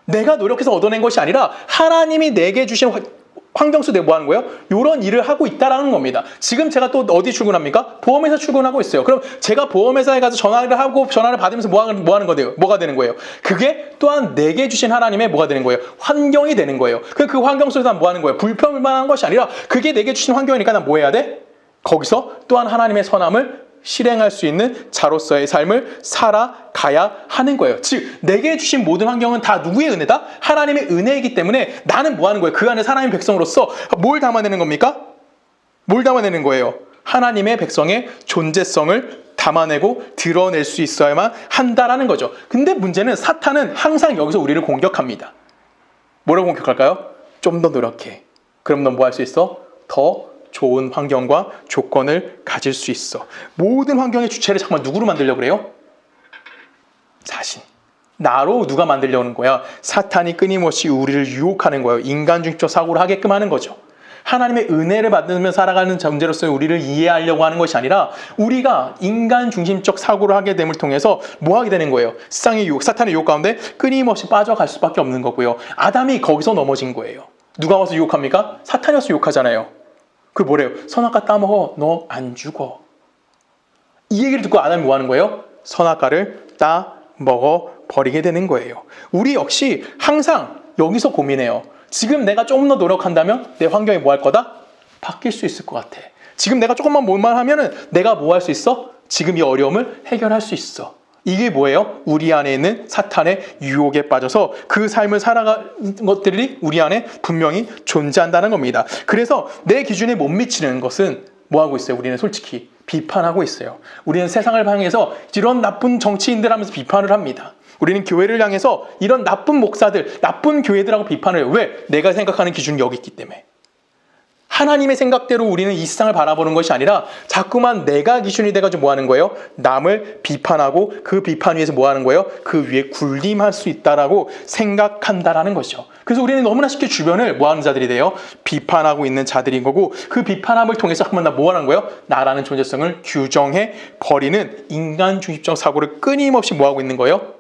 내가 노력해서 얻어낸 것이 아니라 하나님이 내게 주신 환경 속에 뭐 하는 거예요? 이런 일을 하고 있다라는 겁니다. 지금 제가 또 어디 출근합니까? 보험회사 출근하고 있어요. 그럼 제가 보험회사에 가서 전화를 받으면서 뭐가 되는 거예요? 그게 또한 내게 주신 하나님의 뭐가 되는 거예요? 환경이 되는 거예요. 그 환경 속에서 난 뭐 하는 거예요? 불평불만한 것이 아니라 그게 내게 주신 환경이니까 난 뭐 해야 돼? 거기서 또한 하나님의 선함을 실행할 수 있는 자로서의 삶을 살아가 가야 하는 거예요. 즉 내게 주신 모든 환경은 다 누구의 은혜다? 하나님의 은혜이기 때문에 나는 뭐 하는 거예요? 그 안에 하나님의 백성으로서 뭘 담아내는 겁니까? 뭘 담아내는 거예요? 하나님의 백성의 존재성을 담아내고 드러낼 수 있어야만 한다라는 거죠. 근데 문제는 사탄은 항상 여기서 우리를 공격합니다. 뭐라고 공격할까요? 좀 더 노력해. 그럼 넌 뭐 할 수 있어? 더 좋은 환경과 조건을 가질 수 있어. 모든 환경의 주체를 잠깐 누구로 만들려고 그래요? 자신. 나로 누가 만들려는 거야? 사탄이 끊임없이 우리를 유혹하는 거예요. 인간중심적 사고를 하게끔 하는 거죠. 하나님의 은혜를 받으며 살아가는 존재로서 우리를 이해하려고 하는 것이 아니라 우리가 인간 중심적 사고를 하게 됨을 통해서 뭐 하게 되는 거예요? 세상의 유혹, 사탄의 유혹 가운데 끊임없이 빠져갈 수밖에 없는 거고요. 아담이 거기서 넘어진 거예요. 누가 와서 유혹합니까? 사탄이 와서 유혹하잖아요. 그 뭐래요? 선악과 따먹어. 너 안 죽어. 이 얘기를 듣고 아담이 뭐 하는 거예요? 선악과를 따먹어 버리게 되는 거예요. 우리 역시 항상 여기서 고민해요. 지금 내가 조금 더 노력한다면 내 환경이 뭐 할 거다? 바뀔 수 있을 것 같아. 지금 내가 조금만 뭐만 하면은 내가 뭐 할 수 있어? 지금 이 어려움을 해결할 수 있어. 이게 뭐예요? 우리 안에 있는 사탄의 유혹에 빠져서 그 삶을 살아가는 것들이 우리 안에 분명히 존재한다는 겁니다. 그래서 내 기준에 못 미치는 것은 뭐 하고 있어요? 우리는 솔직히 비판하고 있어요. 우리는 세상을 향해서 이런 나쁜 정치인들 하면서 비판을 합니다. 우리는 교회를 향해서 이런 나쁜 목사들, 나쁜 교회들하고 비판을 해요. 왜? 내가 생각하는 기준이 여기 있기 때문에. 하나님의 생각대로 우리는 이 세상을 바라보는 것이 아니라 자꾸만 내가 기준이 돼가지고 뭐 하는 거예요? 남을 비판하고 그 비판 위에서 뭐 하는 거예요? 그 위에 군림할 수 있다라고 생각한다라는 것이죠. 그래서 우리는 너무나 쉽게 주변을 뭐 하는 자들이 돼요? 비판하고 있는 자들인 거고 그 비판함을 통해서 한번 뭐 하는 거예요? 나라는 존재성을 규정해 버리는 인간 중심적 사고를 끊임없이 뭐 하고 있는 거예요?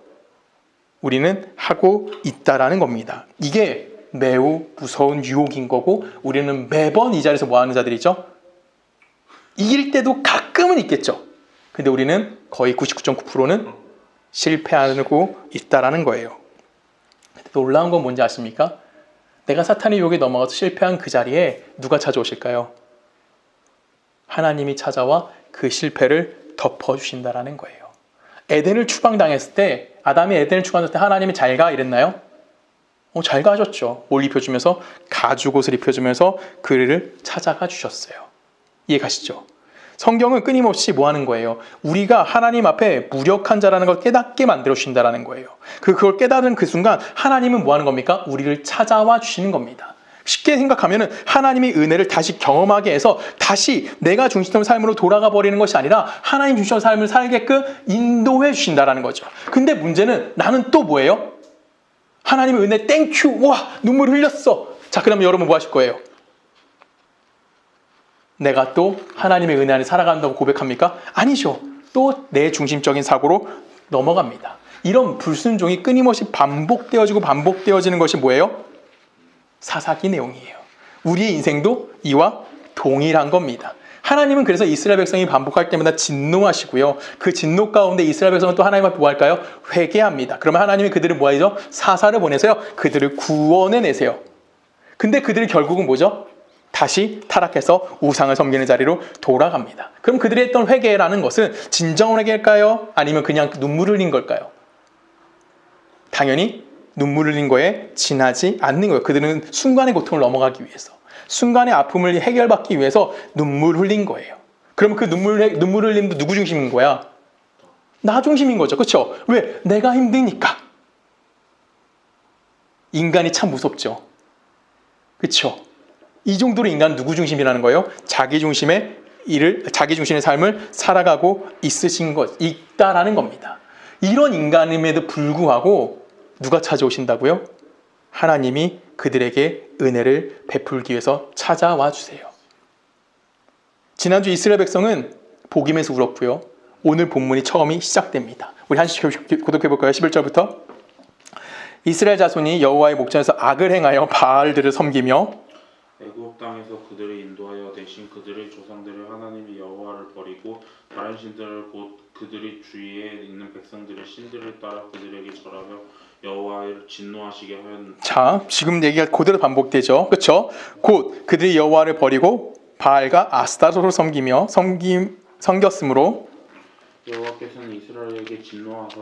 우리는 하고 있다라는 겁니다. 이게 매우 무서운 유혹인 거고 우리는 매번 이 자리에서 뭐 하는 자들이죠? 이길 때도 가끔은 있겠죠. 근데 우리는 거의 99.9%는 실패하고 있다라는 거예요. 근데 놀라운 건 뭔지 아십니까? 내가 사탄의 유혹에 넘어가서 실패한 그 자리에 누가 찾아오실까요? 하나님이 찾아와 그 실패를 덮어주신다라는 거예요. 에덴을 추방당했을 때 아담이 에덴을 추방했을 때 하나님이 잘 가 이랬나요? 잘 가셨죠. 뭘 입혀주면서 가죽옷을 입혀주면서 그를 찾아가 주셨어요. 이해 가시죠? 성경은 끊임없이 뭐 하는 거예요? 우리가 하나님 앞에 무력한 자라는 걸 깨닫게 만들어 주신다는 거예요. 그걸 깨달은 그 순간 하나님은 뭐 하는 겁니까? 우리를 찾아와 주시는 겁니다. 쉽게 생각하면은 하나님의 은혜를 다시 경험하게 해서 다시 내가 중심적 삶으로 돌아가 버리는 것이 아니라 하나님 중심적 삶을 살게끔 인도해 주신다는 거죠. 근데 문제는 나는 또 뭐예요? 하나님의 은혜 땡큐 와 눈물 흘렸어. 자 그러면 여러분 뭐 하실 거예요? 내가 또 하나님의 은혜 안에 살아간다고 고백합니까? 아니죠. 또 내 중심적인 사고로 넘어갑니다. 이런 불순종이 끊임없이 반복되어지는 것이 뭐예요? 사사기 내용이에요. 우리의 인생도 이와 동일한 겁니다. 하나님은 그래서 이스라엘 백성이 반복할 때마다 진노하시고요. 그 진노 가운데 이스라엘 백성은 또 하나님 앞에 뭐 할까요? 회개합니다. 그러면 하나님이 그들을 뭐 하죠? 사사를 보내세요. 그들을 구원해 내세요. 근데 그들이 결국은 뭐죠? 다시 타락해서 우상을 섬기는 자리로 돌아갑니다. 그럼 그들이 했던 회개라는 것은 진정한 회개일까요? 아니면 그냥 눈물 흘린 걸까요? 당연히 눈물 흘린 거에 지나지 않는 거예요. 그들은 순간의 고통을 넘어가기 위해서. 순간의 아픔을 해결받기 위해서 눈물 흘린 거예요. 그러면 그 눈물 흘림도 누구 중심인 거야? 나 중심인 거죠. 그렇죠? 왜? 내가 힘드니까. 인간이 참 무섭죠. 그렇죠? 이 정도로 인간은 누구 중심이라는 거예요? 자기 중심의 삶을 살아가고 있다라는 겁니다. 이런 인간임에도 불구하고 누가 찾아오신다고요? 하나님이 그들에게 은혜를 베풀기 위해서 찾아와 주세요. 지난주 이스라엘 백성은 복임에서 울었고요. 오늘 본문이 처음이 시작됩니다. 우리 한 번씩 고독해볼까요? 11절부터 이스라엘 자손이 여호와의 목전에서 악을 행하여 바알들을 섬기며 애굽 땅에서 그들을 인도하여 대신 그들의 조상들의 하나님 여호와를 버리고 다른 신들을 곧 그들이 주위에 있는 백성들의 신들을 따라 그들에게 절하며 여호와를 진노하시게 하였는데. 자, 지금 얘기가 그대로 반복되죠. 그렇죠? 곧 그들이 여호와를 버리고 바알과 아스타롯을 섬겼으므로 여호와께서는 이스라엘에게 진노하사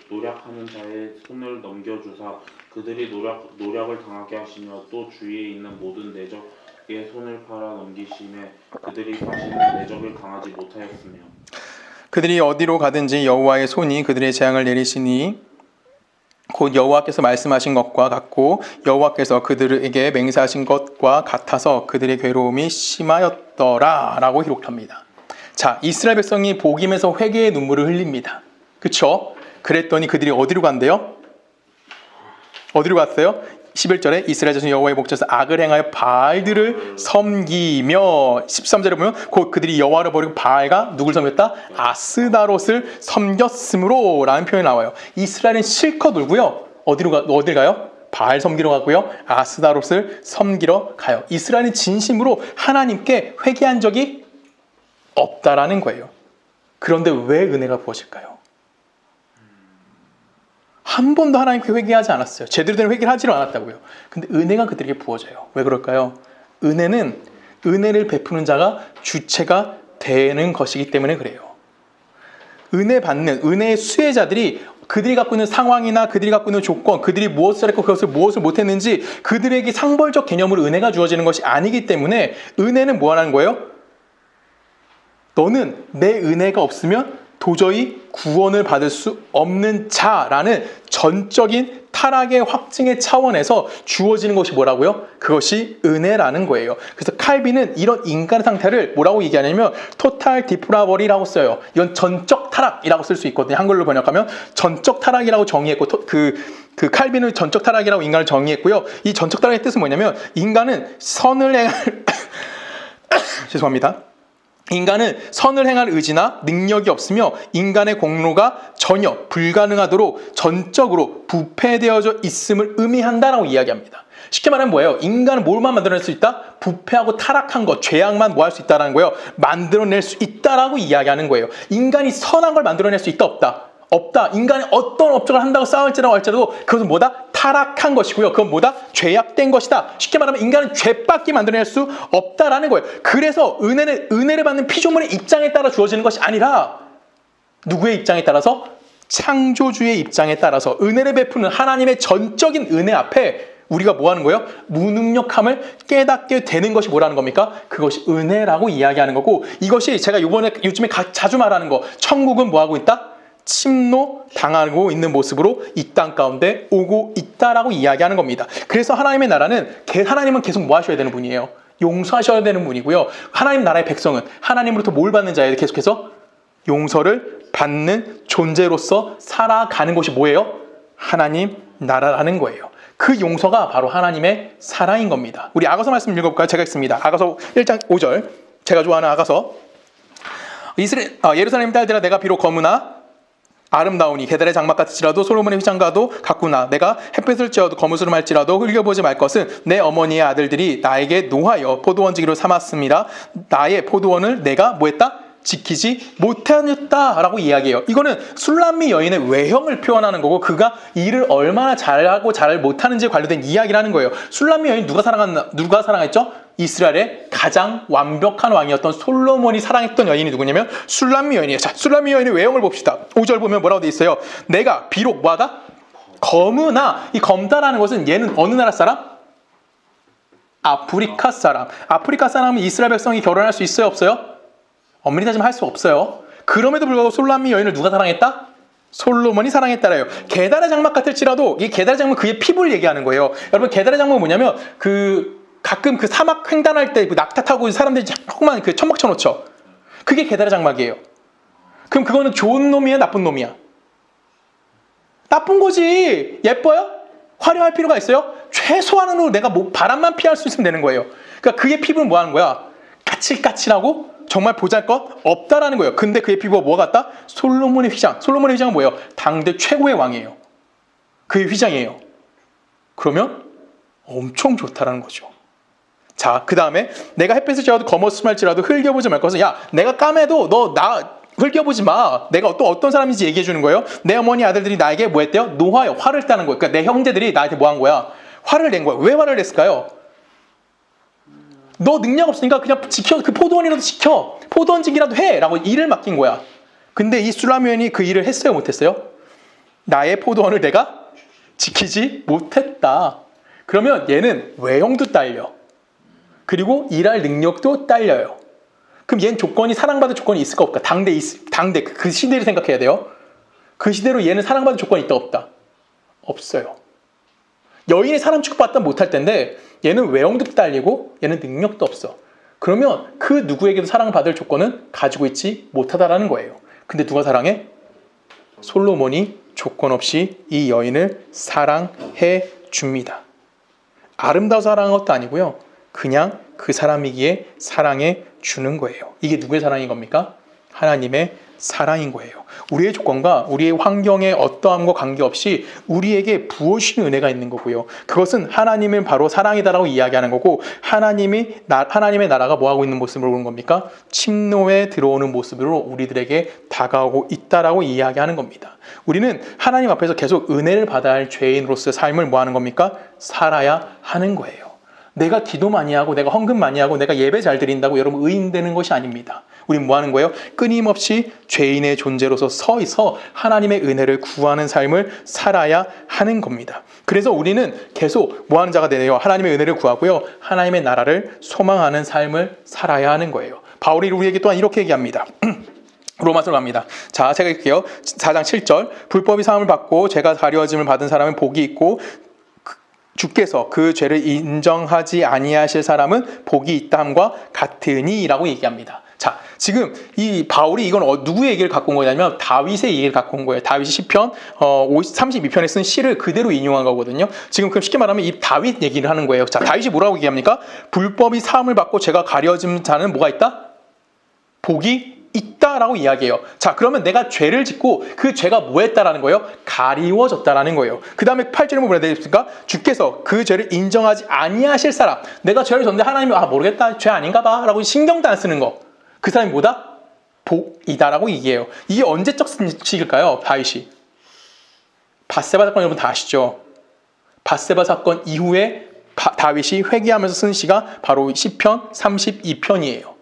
노력하는 자의 손을 넘겨주사 그들이 노력을 당하게 하시며 또 주위에 있는 모든 내적의 손을 팔아 넘기심에 그들이 다시는 내적을 강하지 못하였으며 그들이 어디로 가든지 여호와의 손이 그들의 재앙을 내리시니 곧 여호와께서 말씀하신 것과 같고 여호와께서 그들에게 맹세하신 것과 같아서 그들의 괴로움이 심하였더라 라고 기록합니다. 자, 이스라엘 백성이 복임에서 회개의 눈물을 흘립니다. 그쵸? 그랬더니 그들이 어디로 간대요? 어디로 갔어요? 11절에 이스라엘 자손 여호와의 목전에서 악을 행하여 바알들을 섬기며 13절에 보면 곧 그들이 여호와를 버리고 바알과 누굴 섬겼다? 아스다롯을 섬겼으므로 라는 표현이 나와요. 이스라엘은 실컷 울고요. 어딜 가요? 바알 섬기러 가고요. 아스다롯을 섬기러 가요. 이스라엘은 진심으로 하나님께 회개한 적이 없다라는 거예요. 그런데 왜 은혜가 부어질까요? 한 번도 하나님께 회개하지 않았어요. 제대로 된 회개를 하지를 않았다고요. 근데 은혜가 그들에게 부어져요. 왜 그럴까요? 은혜는 은혜를 베푸는 자가 주체가 되는 것이기 때문에 그래요. 은혜 받는 은혜의 수혜자들이 그들이 갖고 있는 상황이나 그들이 갖고 있는 조건, 그들이 무엇을 했고 그것을 무엇을 못했는지 그들에게 상벌적 개념으로 은혜가 주어지는 것이 아니기 때문에 은혜는 뭐 하는 거예요? 너는 내 은혜가 없으면 도저히 구원을 받을 수 없는 자라는 전적인 타락의 확증의 차원에서 주어지는 것이 뭐라고요? 그것이 은혜라는 거예요. 그래서 칼빈은 이런 인간의 상태를 뭐라고 얘기하냐면 토탈 디프라버리라고 써요. 이건 전적 타락이라고 쓸 수 있거든요. 한글로 번역하면 전적 타락이라고 정의했고 그 칼빈은 전적 타락이라고 인간을 정의했고요. 이 전적 타락의 뜻은 뭐냐면 인간은 선을 행할 죄송합니다. 인간은 선을 행할 의지나 능력이 없으며 인간의 공로가 전혀 불가능하도록 전적으로 부패되어져 있음을 의미한다라고 이야기합니다. 쉽게 말하면 뭐예요? 인간은 뭘만 만들어낼 수 있다? 부패하고 타락한 것, 죄악만 뭐 할 수 있다는 거예요. 만들어낼 수 있다라고 이야기하는 거예요. 인간이 선한 걸 만들어낼 수 있다? 없다? 없다. 인간이 어떤 업적을 한다고 싸울지라고 할지라도 그것은 뭐다? 타락한 것이고요. 그건 뭐다? 죄악된 것이다. 쉽게 말하면 인간은 죄밖에 만들어낼 수 없다라는 거예요. 그래서 은혜를 받는 피조물의 입장에 따라 주어지는 것이 아니라 누구의 입장에 따라서? 창조주의 입장에 따라서 은혜를 베푸는 하나님의 전적인 은혜 앞에 우리가 뭐 하는 거예요? 무능력함을 깨닫게 되는 것이 뭐라는 겁니까? 그것이 은혜라고 이야기하는 거고 이것이 제가 요즘에 자주 말하는 거 천국은 뭐 하고 있다? 침노당하고 있는 모습으로 이 땅 가운데 오고 있다라고 이야기하는 겁니다. 그래서 하나님의 나라는 하나님은 계속 뭐 하셔야 되는 분이에요? 용서하셔야 되는 분이고요. 하나님 나라의 백성은 하나님으로부터 뭘 받는 자예요? 계속해서 용서를 받는 존재로서 살아가는 것이 뭐예요? 하나님 나라라는 거예요. 그 용서가 바로 하나님의 사랑인 겁니다. 우리 아가서 말씀 읽어볼까요? 제가 읽습니다. 아가서 1장 5절 제가 좋아하는 아가서 예루살렘 딸들아 내가 비록 거무나 아름다우니 게달의 장막 같을지라도 솔로몬의 휘장과도 같구나. 내가 햇빛을 쬐어도 거무스름 할지라도 흘겨보지 말 것은 내 어머니의 아들들이 나에게 노하여 포도원지기로 삼았습니다. 나의 포도원을 내가 뭐했다? 지키지 못하였다라고 이야기해요. 이거는 술람미 여인의 외형을 표현하는 거고 그가 일을 얼마나 잘하고 잘 못하는지에 관련된 이야기를 하는 거예요. 술람미 여인 누가 사랑했죠? 이스라엘의 가장 완벽한 왕이었던 솔로몬이 사랑했던 여인이 누구냐면 술람미 여인이에요. 자, 술람미 여인의 외형을 봅시다. 5절 보면 뭐라고 돼 있어요? 내가 비록 뭐하다? 검으나 이 검다라는 것은 얘는 어느 나라 사람? 아프리카 사람. 아프리카 사람은 이스라엘 백성이 결혼할 수 있어요? 없어요? 엄밀히 따지면 할 수 없어요. 그럼에도 불구하고 솔람미 여인을 누가 사랑했다? 솔로몬이 사랑했다래요. 게달의 장막 같을지라도 이 게달의 장막 그의 피부를 얘기하는 거예요. 여러분 게달의 장막은 뭐냐면 가끔 그 사막 횡단할 때 낙타 타고 사람들이 조그만 그 천막 쳐놓죠. 그게 게달의 장막이에요. 그럼 그거는 좋은 놈이야 나쁜 놈이야? 나쁜 거지. 예뻐요? 화려할 필요가 있어요? 최소한으로 내가 바람만 피할 수 있으면 되는 거예요. 그러니까 그의 피부는 뭐 하는 거야? 까칠까칠하고 정말 보잘것 없다라는 거예요. 근데 그의 피부가 뭐 같다? 솔로몬의 휘장. 솔로몬의 휘장은 뭐예요? 당대 최고의 왕이에요. 그의 휘장이에요. 그러면 엄청 좋다라는 거죠. 자, 그 다음에 내가 햇빛을 쬐어도 거머스말지라도 흘겨보지 말 것은 야, 내가 까매도 너 나 흘겨보지 마. 내가 또 어떤 사람인지 얘기해 주는 거예요. 내 어머니 아들들이 나에게 뭐 했대요? 노하여 화를 따는 거예요. 그러니까 내 형제들이 나한테 뭐 한 거야? 화를 낸 거야. 왜 화를 냈을까요? 너 능력 없으니까 그냥 지켜. 그 포도원이라도 지켜. 포도원지기라도 해. 라고 일을 맡긴 거야. 근데 이 술라면이 그 일을 했어요, 못했어요? 나의 포도원을 내가 지키지 못했다. 그러면 얘는 외형도 딸려. 그리고 일할 능력도 딸려요. 그럼 얘는 사랑받을 조건이 있을까 없을까? 당대 그 시대를 생각해야 돼요. 그 시대로 얘는 사랑받을 조건이 있다 없다? 없어요. 여인이 사람 취급받다 못할 텐데 얘는 외형도 딸리고 얘는 능력도 없어. 그러면 그 누구에게도 사랑받을 조건은 가지고 있지 못하다라는 거예요. 근데 누가 사랑해? 솔로몬이 조건 없이 이 여인을 사랑해 줍니다. 아름다워서 사랑한 것도 아니고요. 그냥 그 사람이기에 사랑해 주는 거예요. 이게 누구의 사랑인 겁니까? 하나님의 사랑인 거예요. 우리의 조건과 우리의 환경의 어떠함과 관계없이 우리에게 부어주시는 은혜가 있는 거고요. 그것은 하나님은 바로 사랑이다라고 이야기하는 거고, 하나님의 나라가 뭐하고 있는 모습으로 오는 겁니까? 침노에 들어오는 모습으로 우리들에게 다가오고 있다라고 이야기하는 겁니다. 우리는 하나님 앞에서 계속 은혜를 받아야 할 죄인으로서의 삶을 뭐하는 겁니까? 살아야 하는 거예요. 내가 기도 많이 하고 내가 헌금 많이 하고 내가 예배 잘 드린다고 여러분 의인 되는 것이 아닙니다. 우린 뭐 하는 거예요? 끊임없이 죄인의 존재로서 서 있어 하나님의 은혜를 구하는 삶을 살아야 하는 겁니다. 그래서 우리는 계속 뭐 하는 자가 되네요. 하나님의 은혜를 구하고요. 하나님의 나라를 소망하는 삶을 살아야 하는 거예요. 바울이 우리에게 또한 이렇게 얘기합니다. 로마서로 갑니다. 자, 제가 읽을게요. 4장 7절. 불법이 사함을 받고 죄가 가려짐을 받은 사람은 복이 있고 주께서 그 죄를 인정하지 아니하실 사람은 복이 있다함과 같으니라고 얘기합니다. 자, 지금 이 바울이 이건 누구의 얘기를 갖고 온 거냐면 다윗의 얘기를 갖고 온 거예요. 다윗이 시편 32편에 쓴 시를 그대로 인용한 거거든요. 지금 그럼 쉽게 말하면 이 다윗 얘기를 하는 거예요. 자, 다윗이 뭐라고 얘기합니까? 불법이 사함을 받고 죄가 가려진 자는 뭐가 있다? 복이 있다라고 이야기해요. 자, 그러면 내가 죄를 짓고 그 죄가 뭐 했다라는 거예요? 가리워졌다라는 거예요. 그 다음에 8절에 뭐라 되어 있습니까? 주께서 그 죄를 인정하지 아니하실 사람. 내가 죄를 졌는데 하나님이 모르겠다, 죄 아닌가 봐 라고 신경도 안 쓰는 거. 그 사람이 뭐다? 복이다라고 얘기해요. 이게 언제적 시기일까요? 다윗이. 밧세바 사건 여러분 다 아시죠? 밧세바 사건 이후에 다윗이 회개하면서 쓴 시가 바로 시편 32편이에요.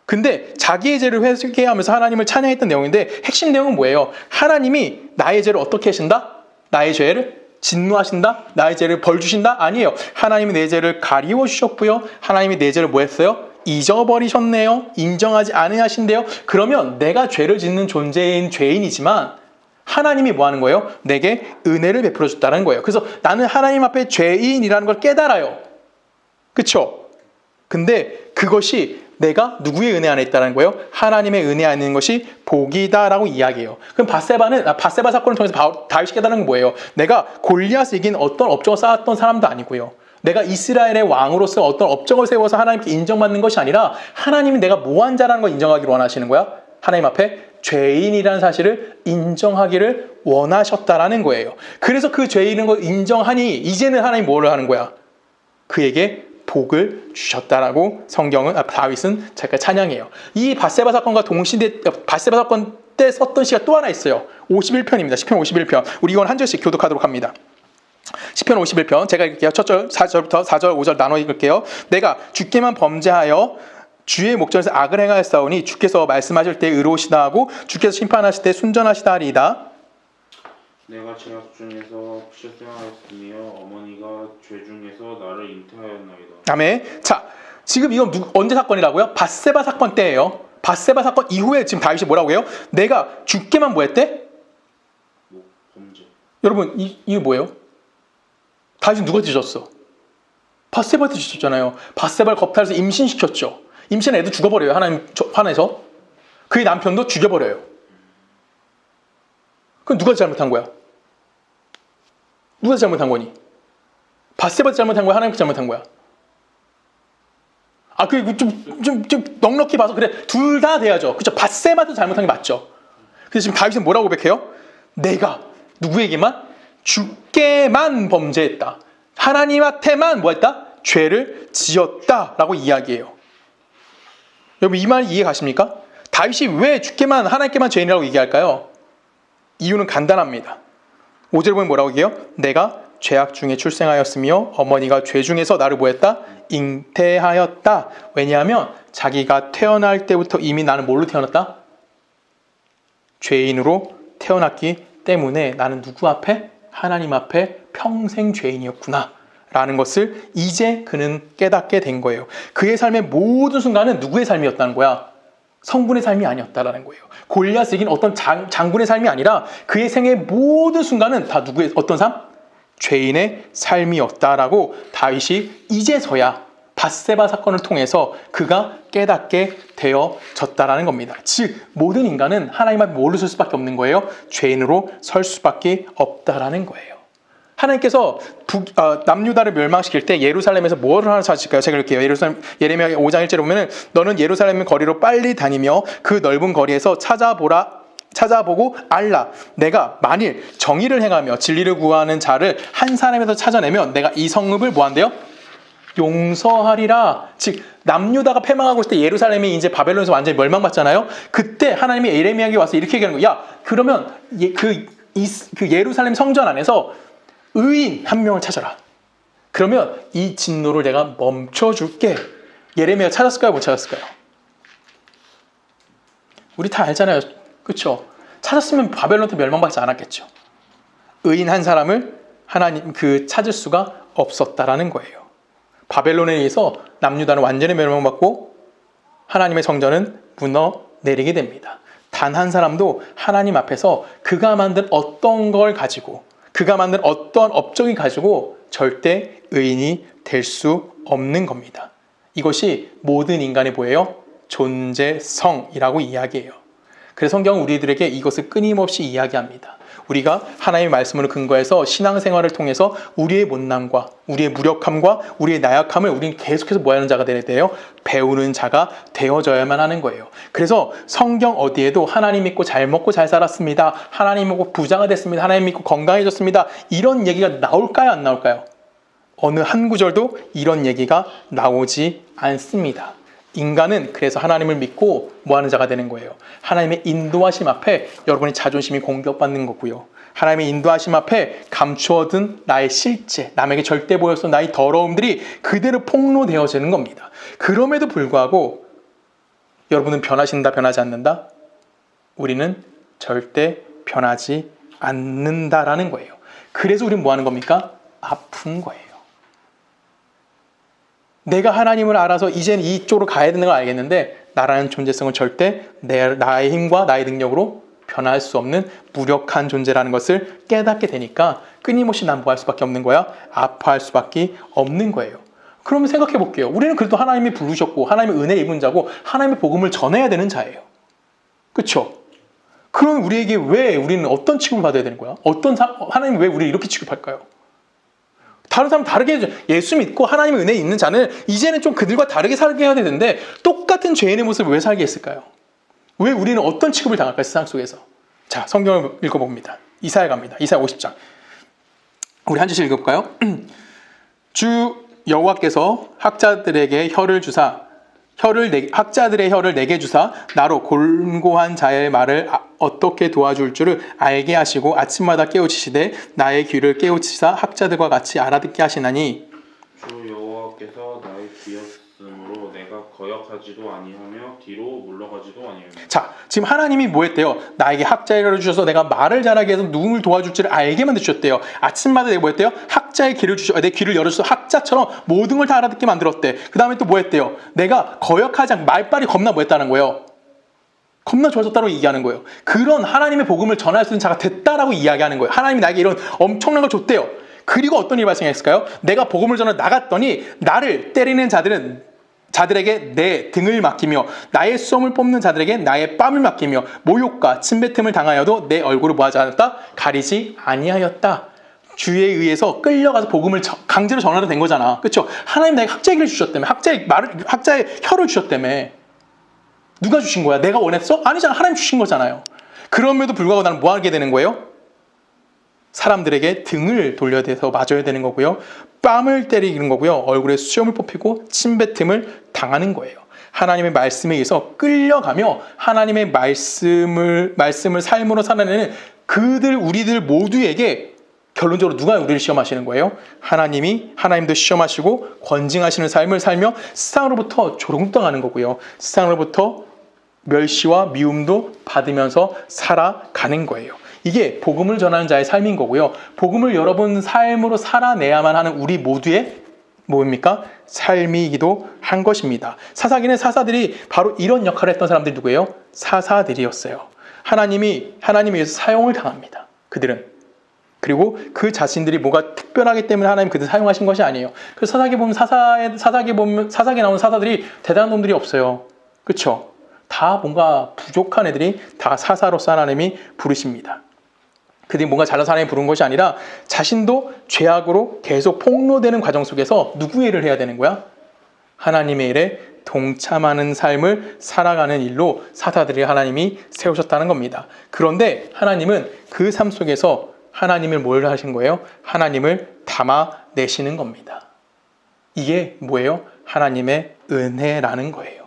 근데 자기의 죄를 회개하면서 하나님을 찬양했던 내용인데 핵심 내용은 뭐예요? 하나님이 나의 죄를 어떻게 하신다? 나의 죄를 진노하신다? 나의 죄를 벌 주신다? 아니에요. 하나님이 내 죄를 가리워 주셨고요. 하나님이 내 죄를 뭐 했어요? 잊어버리셨네요. 인정하지 않으신대요. 그러면 내가 죄를 짓는 존재인 죄인이지만 하나님이 뭐 하는 거예요? 내게 은혜를 베풀어 줬다는 거예요. 그래서 나는 하나님 앞에 죄인이라는 걸 깨달아요. 그렇죠? 근데 그것이 내가 누구의 은혜 안에 있다는 거예요? 하나님의 은혜 안에 있는 것이 복이다라고 이야기해요. 그럼 밧세바 사건을 통해서 다윗이 깨달은 건 뭐예요? 내가 골리앗을 이긴 어떤 업적을 쌓았던 사람도 아니고요. 내가 이스라엘의 왕으로서 어떤 업적을 세워서 하나님께 인정받는 것이 아니라 하나님이 내가 뭐한 자라는 걸 인정하기를 원하시는 거야. 하나님 앞에 죄인이라는 사실을 인정하기를 원하셨다라는 거예요. 그래서 그 죄인인 걸 인정하니 이제는 하나님이 뭐를 하는 거야? 그에게 복을 주셨다라고 다윗은 잠깐 찬양해요. 이 밧세바 사건과 동시대 밧세바 사건 때 썼던 시가 또 하나 있어요. 51편입니다. 시편 51편. 우리 이건 한 절씩 교독하도록 합니다. 시편 51편 제가 읽을게요. 첫 절 4절부터 4절 5절 나눠 읽을게요. 내가 주께만 범죄하여 주의 목전에서 악을 행하였사오니 주께서 말씀하실 때 의로우시다 하고 주께서 심판하실 때 순전하시다 하리이다. 내가 죄악 중에서 출생하였으며 어머니가 죄 중에서 나를 잉태하였나이다. 아멘. 자, 지금 이건 언제 사건이라고요? 밧세바 사건 때예요. 밧세바 사건 이후에 지금 다윗이 뭐라고 해요? 내가 주께만 뭐 했대? 범죄. 여러분 이게 뭐예요? 다윗은 누가 뒤졌어? 밧세바한테 뒤졌잖아요. 밧세바를 겁탈해서 임신시켰죠. 임신한 애도 죽어버려요. 하나님 화내서. 그의 남편도 죽여버려요. 그럼 누가 잘못한 거야? 누가 잘못한 거니? 밧세바가 잘못한 거야? 하나님이 잘못한 거야? 그 좀 넉넉히 봐서 그래 둘 다 돼야죠. 그렇죠? 밧세바도 잘못한 게 맞죠. 그래서 지금 다윗은 뭐라고 고백해요? 내가 누구에게만? 주께만 범죄했다. 하나님한테만 뭐 했다? 죄를 지었다라고 이야기해요. 여러분 이 말 이해 가십니까? 다윗이 왜 주께만 하나님께만 죄인이라고 얘기할까요? 이유는 간단합니다. 5절에 보면 뭐라고 얘기해요? 내가 죄악 중에 출생하였으며 어머니가 죄 중에서 나를 뭐했다? 잉태하였다. 왜냐하면 자기가 태어날 때부터 이미 나는 뭘로 태어났다? 죄인으로 태어났기 때문에 나는 누구 앞에? 하나님 앞에 평생 죄인이었구나 라는 것을 이제 그는 깨닫게 된 거예요. 그의 삶의 모든 순간은 누구의 삶이었다는 거야? 성군의 삶이 아니었다라는 거예요. 골리앗을 이긴 어떤 장군의 삶이 아니라 그의 생의 모든 순간은 다 누구의 어떤 삶? 죄인의 삶이었다라고 다윗이 이제서야 밧세바 사건을 통해서 그가 깨닫게 되어졌다라는 겁니다. 즉 모든 인간은 하나님 앞에 뭘로 설 수밖에 없는 거예요? 죄인으로 설 수밖에 없다라는 거예요. 하나님께서 남유다를 멸망시킬 때 예루살렘에서 뭐를 하나 찾으실까요? 제가 읽을게요. 예레미야 5장 1절에 보면 너는 예루살렘 거리로 빨리 다니며 그 넓은 거리에서 찾아보고 알라. 내가 만일 정의를 행하며 진리를 구하는 자를 한 사람에서 찾아내면 내가 이 성읍을 뭐한대요? 용서하리라. 즉 남유다가 패망하고 있을 때 예루살렘이 이제 바벨론에서 완전히 멸망받잖아요. 그때 하나님이 예레미야에게 와서 이렇게 얘기하는 거야. 야 그러면 그 예루살렘 성전 안에서 의인 한 명을 찾아라. 그러면 이 진노를 내가 멈춰줄게. 예레미야가 찾았을까요? 못 찾았을까요? 우리 다 알잖아요. 그렇죠? 찾았으면 바벨론한테 멸망받지 않았겠죠. 의인 한 사람을 하나님 찾을 수가 없었다라는 거예요. 바벨론에 의해서 남유다는 완전히 멸망받고 하나님의 성전은 무너내리게 됩니다. 단 한 사람도 하나님 앞에서 그가 만든 어떤 걸 가지고 그가 만든 어떤 업적이 가지고 절대 의인이 될 수 없는 겁니다. 이것이 모든 인간의 뭐예요? 존재성이라고 이야기해요. 그래서 성경은 우리들에게 이것을 끊임없이 이야기합니다. 우리가 하나님의 말씀으로 근거해서 신앙생활을 통해서 우리의 못남과 우리의 무력함과 우리의 나약함을 우리는 계속해서 뭐 하는 자가 되어야 돼요? 배우는 자가 되어져야만 하는 거예요. 그래서 성경 어디에도 하나님 믿고 잘 먹고 잘 살았습니다. 하나님 믿고 부자가 됐습니다. 하나님 믿고 건강해졌습니다. 이런 얘기가 나올까요? 안 나올까요? 어느 한 구절도 이런 얘기가 나오지 않습니다. 인간은 그래서 하나님을 믿고 뭐하는 자가 되는 거예요. 하나님의 인도하심 앞에 여러분의 자존심이 공격받는 거고요. 하나님의 인도하심 앞에 감추어둔 나의 실제, 남에게 절대 보였던 나의 더러움들이 그대로 폭로되어지는 겁니다. 그럼에도 불구하고 여러분은 변하신다, 변하지 않는다? 우리는 절대 변하지 않는다라는 거예요. 그래서 우리는 뭐하는 겁니까? 아픈 거예요. 내가 하나님을 알아서 이제는 이쪽으로 가야 되는 걸 알겠는데 나라는 존재성은 절대 나의 힘과 나의 능력으로 변할 수 없는 무력한 존재라는 것을 깨닫게 되니까 끊임없이 난 뭐 할 수밖에 없는 거야? 아파할 수밖에 없는 거예요. 그러면 생각해 볼게요. 우리는 그래도 하나님이 부르셨고 하나님의 은혜 입은 자고 하나님의 복음을 전해야 되는 자예요. 그렇죠? 그럼 우리에게 왜 우리는 어떤 취급을 받아야 되는 거야? 하나님이 왜 우리를 이렇게 취급할까요? 다른 사람 다르게 해줘. 예수 믿고 하나님의 은혜 있는 자는 이제는 좀 그들과 다르게 살게 해야 되는데 똑같은 죄인의 모습을 왜 살게 했을까요? 왜 우리는 어떤 취급을 당할까요? 세상 속에서. 자, 성경을 읽어봅니다. 이사야 갑니다. 이사야 50장. 우리 한 절씩 읽어볼까요? 주 여호와께서 학자들에게 학자들의 혀를 내게 주사 나로 곤고한 자의 말을 어떻게 도와줄 줄을 알게 하시고 아침마다 깨우치시되 나의 귀를 깨우치사 학자들과 같이 알아듣게 하시나니 주 여호와께서 나의 귀였으므로 내가 거역하지도 아니하며 뒤로 물러가지도 아니하며. 자, 지금 하나님이 뭐 했대요? 나에게 학자의 혀를 주셔서 내가 말을 잘하게 해서 누구를 도와줄지를 알게 만드셨대요. 아침마다 내가 뭐 했대요? 학자의 귀를 내 귀를 열어주셔서 학자처럼 모든 걸 다 알아듣게 만들었대. 그 다음에 또 뭐 했대요? 내가 거역하지 않고 말빨이 겁나 뭐 했다는 거예요? 겁나 좋아졌다고 얘기하는 거예요. 그런 하나님의 복음을 전할 수 있는 자가 됐다라고 이야기하는 거예요. 하나님이 나에게 이런 엄청난 걸 줬대요. 그리고 어떤 일이 발생했을까요? 내가 복음을 전해 나갔더니 나를 때리는 자들에게 내 등을 맡기며 나의 수염을 뽑는 자들에게 나의 뺨을 맡기며 모욕과 침뱉음을 당하여도 내 얼굴을 뭐하지 않았다? 가리지 아니하였다. 주에 의해서 끌려가서 복음을 강제로 전하게 된 거잖아. 그렇죠? 하나님 나에게 학자의 길을 주셨다며. 학자의 혀를 주셨다며. 누가 주신 거야? 내가 원했어? 아니잖아. 하나님 주신 거잖아요. 그럼에도 불구하고 나는 뭐 하게 되는 거예요? 사람들에게 등을 돌려대서 맞아야 되는 거고요. 뺨을 때리는 거고요. 얼굴에 수염을 뽑히고 침뱉음을 당하는 거예요. 하나님의 말씀에 의해서 끌려가며 하나님의 말씀을 삶으로 살아내는 우리들 모두에게 결론적으로 누가 우리를 시험하시는 거예요? 하나님도 시험하시고 권징하시는 삶을 살며 세상으로부터 조롱당하는 거고요. 세상으로부터 멸시와 미움도 받으면서 살아가는 거예요. 이게 복음을 전하는 자의 삶인 거고요. 복음을 여러분 삶으로 살아내야만 하는 우리 모두의 뭡니까? 삶이기도 한 것입니다. 사사기는 사사들이 바로 이런 역할을 했던 사람들이 누구예요? 사사들이었어요. 하나님에 의해서 사용을 당합니다. 그들은. 그리고 그 자신들이 뭐가 특별하기 때문에 하나님 그들 사용하신 것이 아니에요. 그래서 사사기 나오는 사사들이 대단한 놈들이 없어요. 그렇죠? 다 뭔가 부족한 애들이 다 사사로서 하나님이 부르십니다. 그들이 뭔가 잘나서 하나님이 부른 것이 아니라 자신도 죄악으로 계속 폭로되는 과정 속에서 누구의 일을 해야 되는 거야? 하나님의 일에 동참하는 삶을 살아가는 일로 사사들이 하나님이 세우셨다는 겁니다. 그런데 하나님은 그 삶 속에서 하나님을 뭘 하신 거예요? 하나님을 담아내시는 겁니다. 이게 뭐예요? 하나님의 은혜라는 거예요.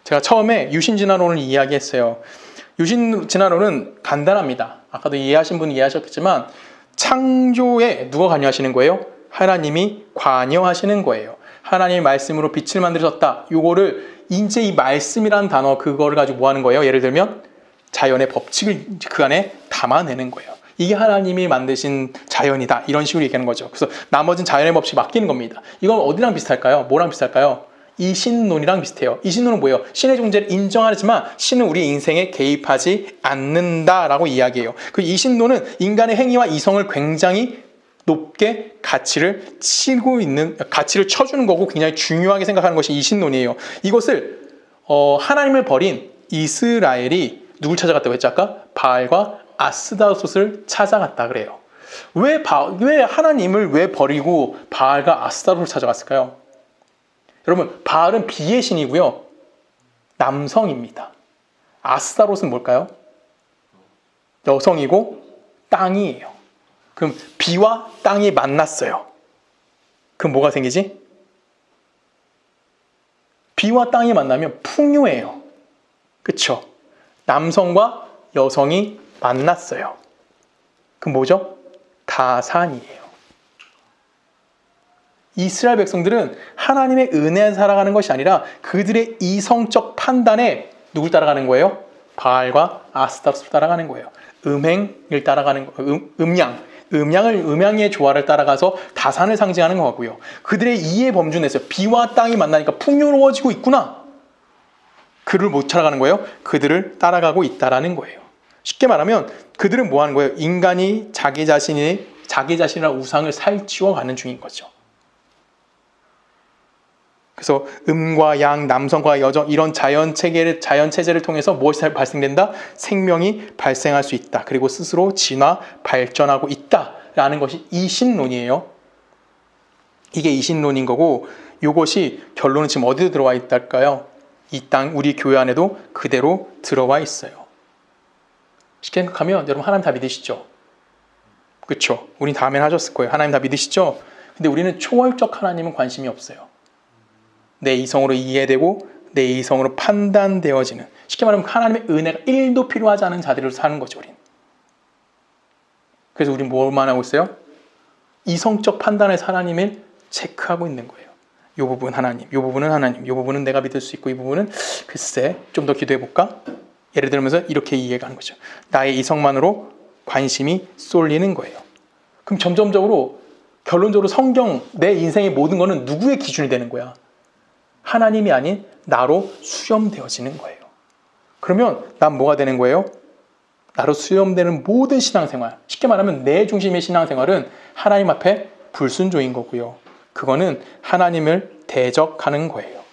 제가 처음에 유신진화론을 이야기했어요. 유신진화론은 간단합니다. 아까도 이해하신 분은 이해하셨겠지만 창조에 누가 관여하시는 거예요? 하나님이 관여하시는 거예요. 하나님의 말씀으로 빛을 만드셨다. 요거를 이제 이 말씀이라는 단어 그거를 가지고 뭐 하는 거예요? 예를 들면 자연의 법칙을 그 안에 담아내는 거예요. 이게 하나님이 만드신 자연이다. 이런 식으로 얘기하는 거죠. 그래서 나머지는 자연의 법칙 맡기는 겁니다. 이건 어디랑 비슷할까요? 뭐랑 비슷할까요? 이신론이랑 비슷해요. 이신론은 뭐예요? 신의 존재를 인정하지만 신은 우리 인생에 개입하지 않는다라고 이야기해요. 그 이신론은 인간의 행위와 이성을 굉장히 높게 가치를 쳐주는 거고 굉장히 중요하게 생각하는 것이 이신론이에요. 이것을 하나님을 버린 이스라엘이 누굴 찾아갔다고 했죠? 아까 바알과 아스다롯을 찾아갔다 그래요. 왜 하나님을 왜 버리고 바알과 아스다롯을 찾아갔을까요? 여러분, 바알은 비의 신이고요. 남성입니다. 아스다롯은 뭘까요? 여성이고 땅이에요. 그럼 비와 땅이 만났어요. 그럼 뭐가 생기지? 비와 땅이 만나면 풍요해요. 그쵸? 남성과 여성이 만났어요. 그럼 뭐죠? 다산이에요. 이스라엘 백성들은 하나님의 은혜에 살아가는 것이 아니라 그들의 이성적 판단에 누굴 따라가는 거예요? 바알과 아스타롯을 따라가는 거예요. 음행을 따라가는 거예요. 음양의 조화를 따라가서 다산을 상징하는 거고요. 그들의 이해 범주 내에서 비와 땅이 만나니까 풍요로워지고 있구나. 그를 못 따라가는 거예요? 그들을 따라가고 있다라는 거예요. 쉽게 말하면 그들은 뭐 하는 거예요? 인간이 자기 자신이란 우상을 살찌워가는 중인 거죠. 그래서 음과 양, 남성과 여성 이런 자연 체제를 통해서 무엇이 발생된다? 생명이 발생할 수 있다. 그리고 스스로 진화, 발전하고 있다라는 것이 이신론이에요. 이게 이신론인 거고 이것이 결론은 지금 어디에 들어와 있달까요? 이 땅, 우리 교회 안에도 그대로 들어와 있어요. 쉽게 생각하면 여러분 하나님 다 믿으시죠? 그렇죠? 우린 다음엔 하셨을 거예요. 하나님 다 믿으시죠? 근데 우리는 초월적 하나님은 관심이 없어요. 내 이성으로 이해되고 내 이성으로 판단되어지는, 쉽게 말하면 하나님의 은혜가 1도 필요하지 않은 자들로 사는 거죠. 우린. 그래서 우린 뭘만 하고 있어요? 이성적 판단에서 하나님을 체크하고 있는 거예요. 이 부분 하나님, 이 부분은 하나님, 이 부분은 내가 믿을 수 있고 이 부분은 글쎄 좀 더 기도해볼까? 예를 들면서 이렇게 이해가 하는 거죠. 나의 이성만으로 관심이 쏠리는 거예요. 그럼 점점적으로 결론적으로 성경, 내 인생의 모든 거는 누구의 기준이 되는 거야? 하나님이 아닌 나로 수렴되어지는 거예요. 그러면 난 뭐가 되는 거예요? 나로 수렴되는 모든 신앙생활, 쉽게 말하면 내 중심의 신앙생활은 하나님 앞에 불순종인 거고요. 그거는 하나님을 대적하는 거예요.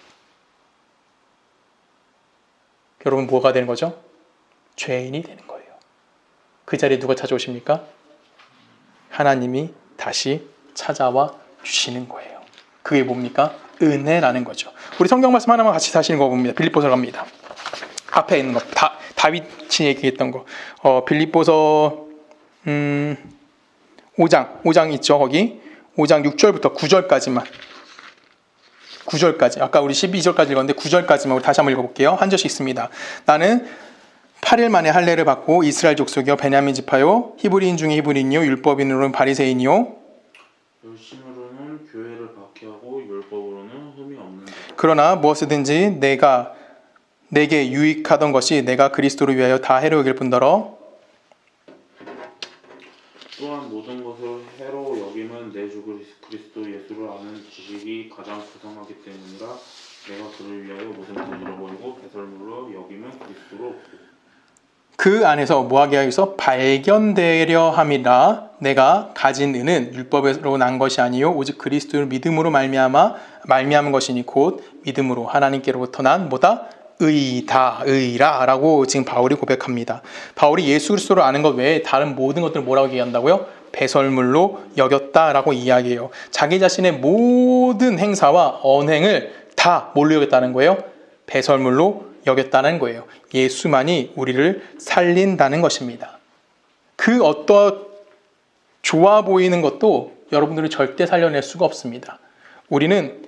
여러분 뭐가 되는 거죠? 죄인이 되는 거예요. 그 자리에 누가 찾아오십니까? 하나님이 다시 찾아와 주시는 거예요. 그게 뭡니까? 은혜라는 거죠. 우리 성경 말씀 하나만 같이 다시 읽어봅니다. 빌립보서 갑니다. 앞에 있는 거, 다윗이 얘기했던 거. 빌립보서 5장 있죠, 거기. 5장 6절부터 9절까지만. 9절까지. 아까 우리 12절까지 읽었는데 9절까지만 우리 다시 한번 읽어볼게요. 한 절씩 있습니다. 나는 8일 만에 할례를 받고 이스라엘 족속이요 베냐민 지파요 히브리인 중에 히브리인이요 율법인으로는 바리새인이요 열심으로는 교회를 박해하고 율법으로는 흠이 없는 자. 그러나 무엇이든지 내게 유익하던 것이 내가 그리스도를 위하여 다 해로 여길 뿐더러 또한 모든 것을 해로 여김은 내 주 그리스도 예수를 아는 지식이 가장 부성하기 때문이라. 내가 그를 위하여 모든 것을 잃어버리고 배설물로 여김은 그리스도로 얻고 그 안에서 뭐하게 하여서 발견되려 함이라. 내가 가진 은은 율법으로 난 것이 아니요 오직 그리스도를 믿음으로 말미암은 것이니 곧 믿음으로 하나님께로부터 난 뭐다? 의라 라고 지금 바울이 고백합니다. 바울이 예수 그리스도를 아는 것 외에 다른 모든 것들을 뭐라고 얘기한다고요? 배설물로 여겼다라고 이야기해요. 자기 자신의 모든 행사와 언행을 다 뭘로 여겼다는 거예요? 배설물로 여겼다는 거예요. 예수만이 우리를 살린다는 것입니다. 그 어떤 좋아 보이는 것도 여러분들이 절대 살려낼 수가 없습니다. 우리는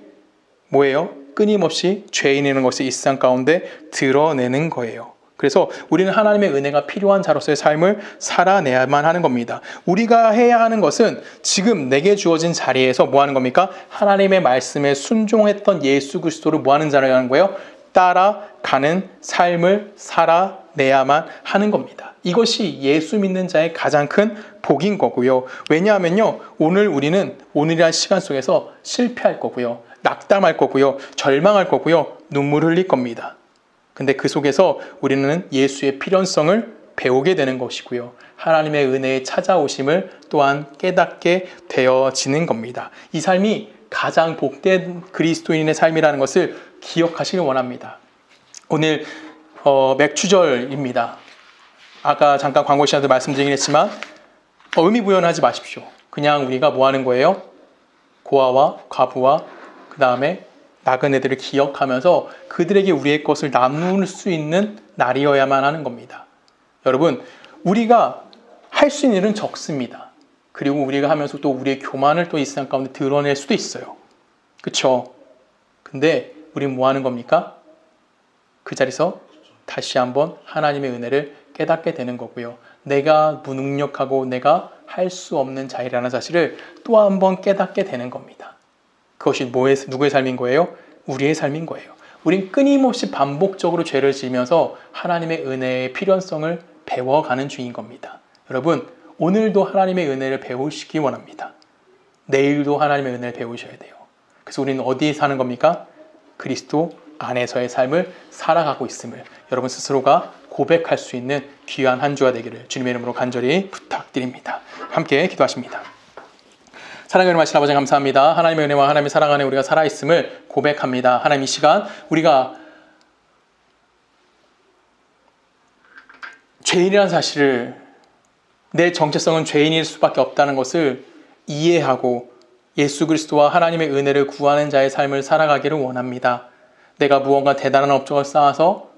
뭐예요? 끊임없이 죄인이라는 것을 이 세상 가운데 드러내는 거예요. 그래서 우리는 하나님의 은혜가 필요한 자로서의 삶을 살아내야만 하는 겁니다. 우리가 해야 하는 것은 지금 내게 주어진 자리에서 뭐 하는 겁니까? 하나님의 말씀에 순종했던 예수 그리스도를 뭐 하는 자라고 하는 거예요? 따라가는 삶을 살아내야만 하는 겁니다. 이것이 예수 믿는 자의 가장 큰 복인 거고요. 왜냐하면요, 오늘이란 시간 속에서 실패할 거고요, 낙담할 거고요, 절망할 거고요, 눈물 흘릴 겁니다. 근데 그 속에서 우리는 예수의 필연성을 배우게 되는 것이고요, 하나님의 은혜의 찾아오심을 또한 깨닫게 되어지는 겁니다. 이 삶이 가장 복된 그리스도인의 삶이라는 것을 기억하시길 원합니다. 오늘 맥주절입니다. 아까 잠깐 광고 시간에도 말씀드리긴 했지만 의미 부여하지 마십시오. 그냥 우리가 뭐 하는 거예요? 고아와 과부와 그 다음에 나그네들을 기억하면서 그들에게 우리의 것을 나눌 수 있는 날이어야만 하는 겁니다. 여러분, 우리가 할 수 있는 일은 적습니다. 그리고 우리가 하면서 또 우리의 교만을 또 이 세상 가운데 드러낼 수도 있어요. 그렇죠? 근데 우리는 뭐 하는 겁니까? 그 자리에서 다시 한번 하나님의 은혜를 깨닫게 되는 거고요. 내가 무능력하고 내가 할 수 없는 자이라는 사실을 또 한번 깨닫게 되는 겁니다. 그것이 누구의 삶인 거예요? 우리의 삶인 거예요. 우린 끊임없이 반복적으로 죄를 지으면서 하나님의 은혜의 필연성을 배워가는 중인 겁니다. 여러분, 오늘도 하나님의 은혜를 배우시기 원합니다. 내일도 하나님의 은혜를 배우셔야 돼요. 그래서 우리는 어디에 사는 겁니까? 그리스도 안에서의 삶을 살아가고 있음을 여러분 스스로가 고백할 수 있는 귀한 한 주가 되기를 주님의 이름으로 간절히 부탁드립니다. 함께 기도하십니다. 사랑의 하나님 아버지 감사합니다. 하나님의 은혜와 하나님의 사랑 안에 우리가 살아있음을 고백합니다. 하나님, 이 시간 우리가 죄인이라는 사실을, 내 정체성은 죄인일 수밖에 없다는 것을 이해하고 예수 그리스도와 하나님의 은혜를 구하는 자의 삶을 살아가기를 원합니다. 내가 무언가 대단한 업적을 쌓아서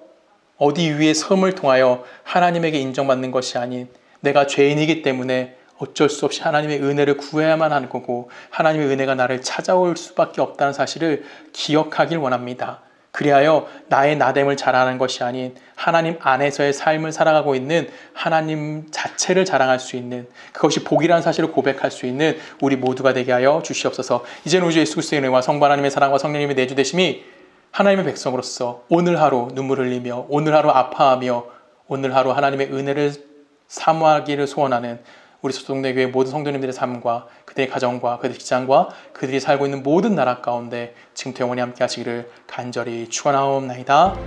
어디 위에 섬을 통하여 하나님에게 인정받는 것이 아닌, 내가 죄인이기 때문에 어쩔 수 없이 하나님의 은혜를 구해야만 하는 거고 하나님의 은혜가 나를 찾아올 수밖에 없다는 사실을 기억하길 원합니다. 그리하여 나의 나됨을 자랑하는 것이 아닌 하나님 안에서의 삶을 살아가고 있는 하나님 자체를 자랑할 수 있는, 그것이 복이라는 사실을 고백할 수 있는 우리 모두가 되게 하여 주시옵소서. 이제는 우주 예수 그리스도의 은혜와 성부 하나님의 사랑과 성령님의 내주되심이 하나님의 백성으로서 오늘 하루 눈물 흘리며 오늘 하루 아파하며 오늘 하루 하나님의 은혜를 사모하기를 소원하는 우리 소속내 교회 모든 성도님들의 삶과 그들의 가정과 그들의 직장과 그들이 살고 있는 모든 나라 가운데 지금부터 영원히 함께 하시기를 간절히 축원하옵나이다.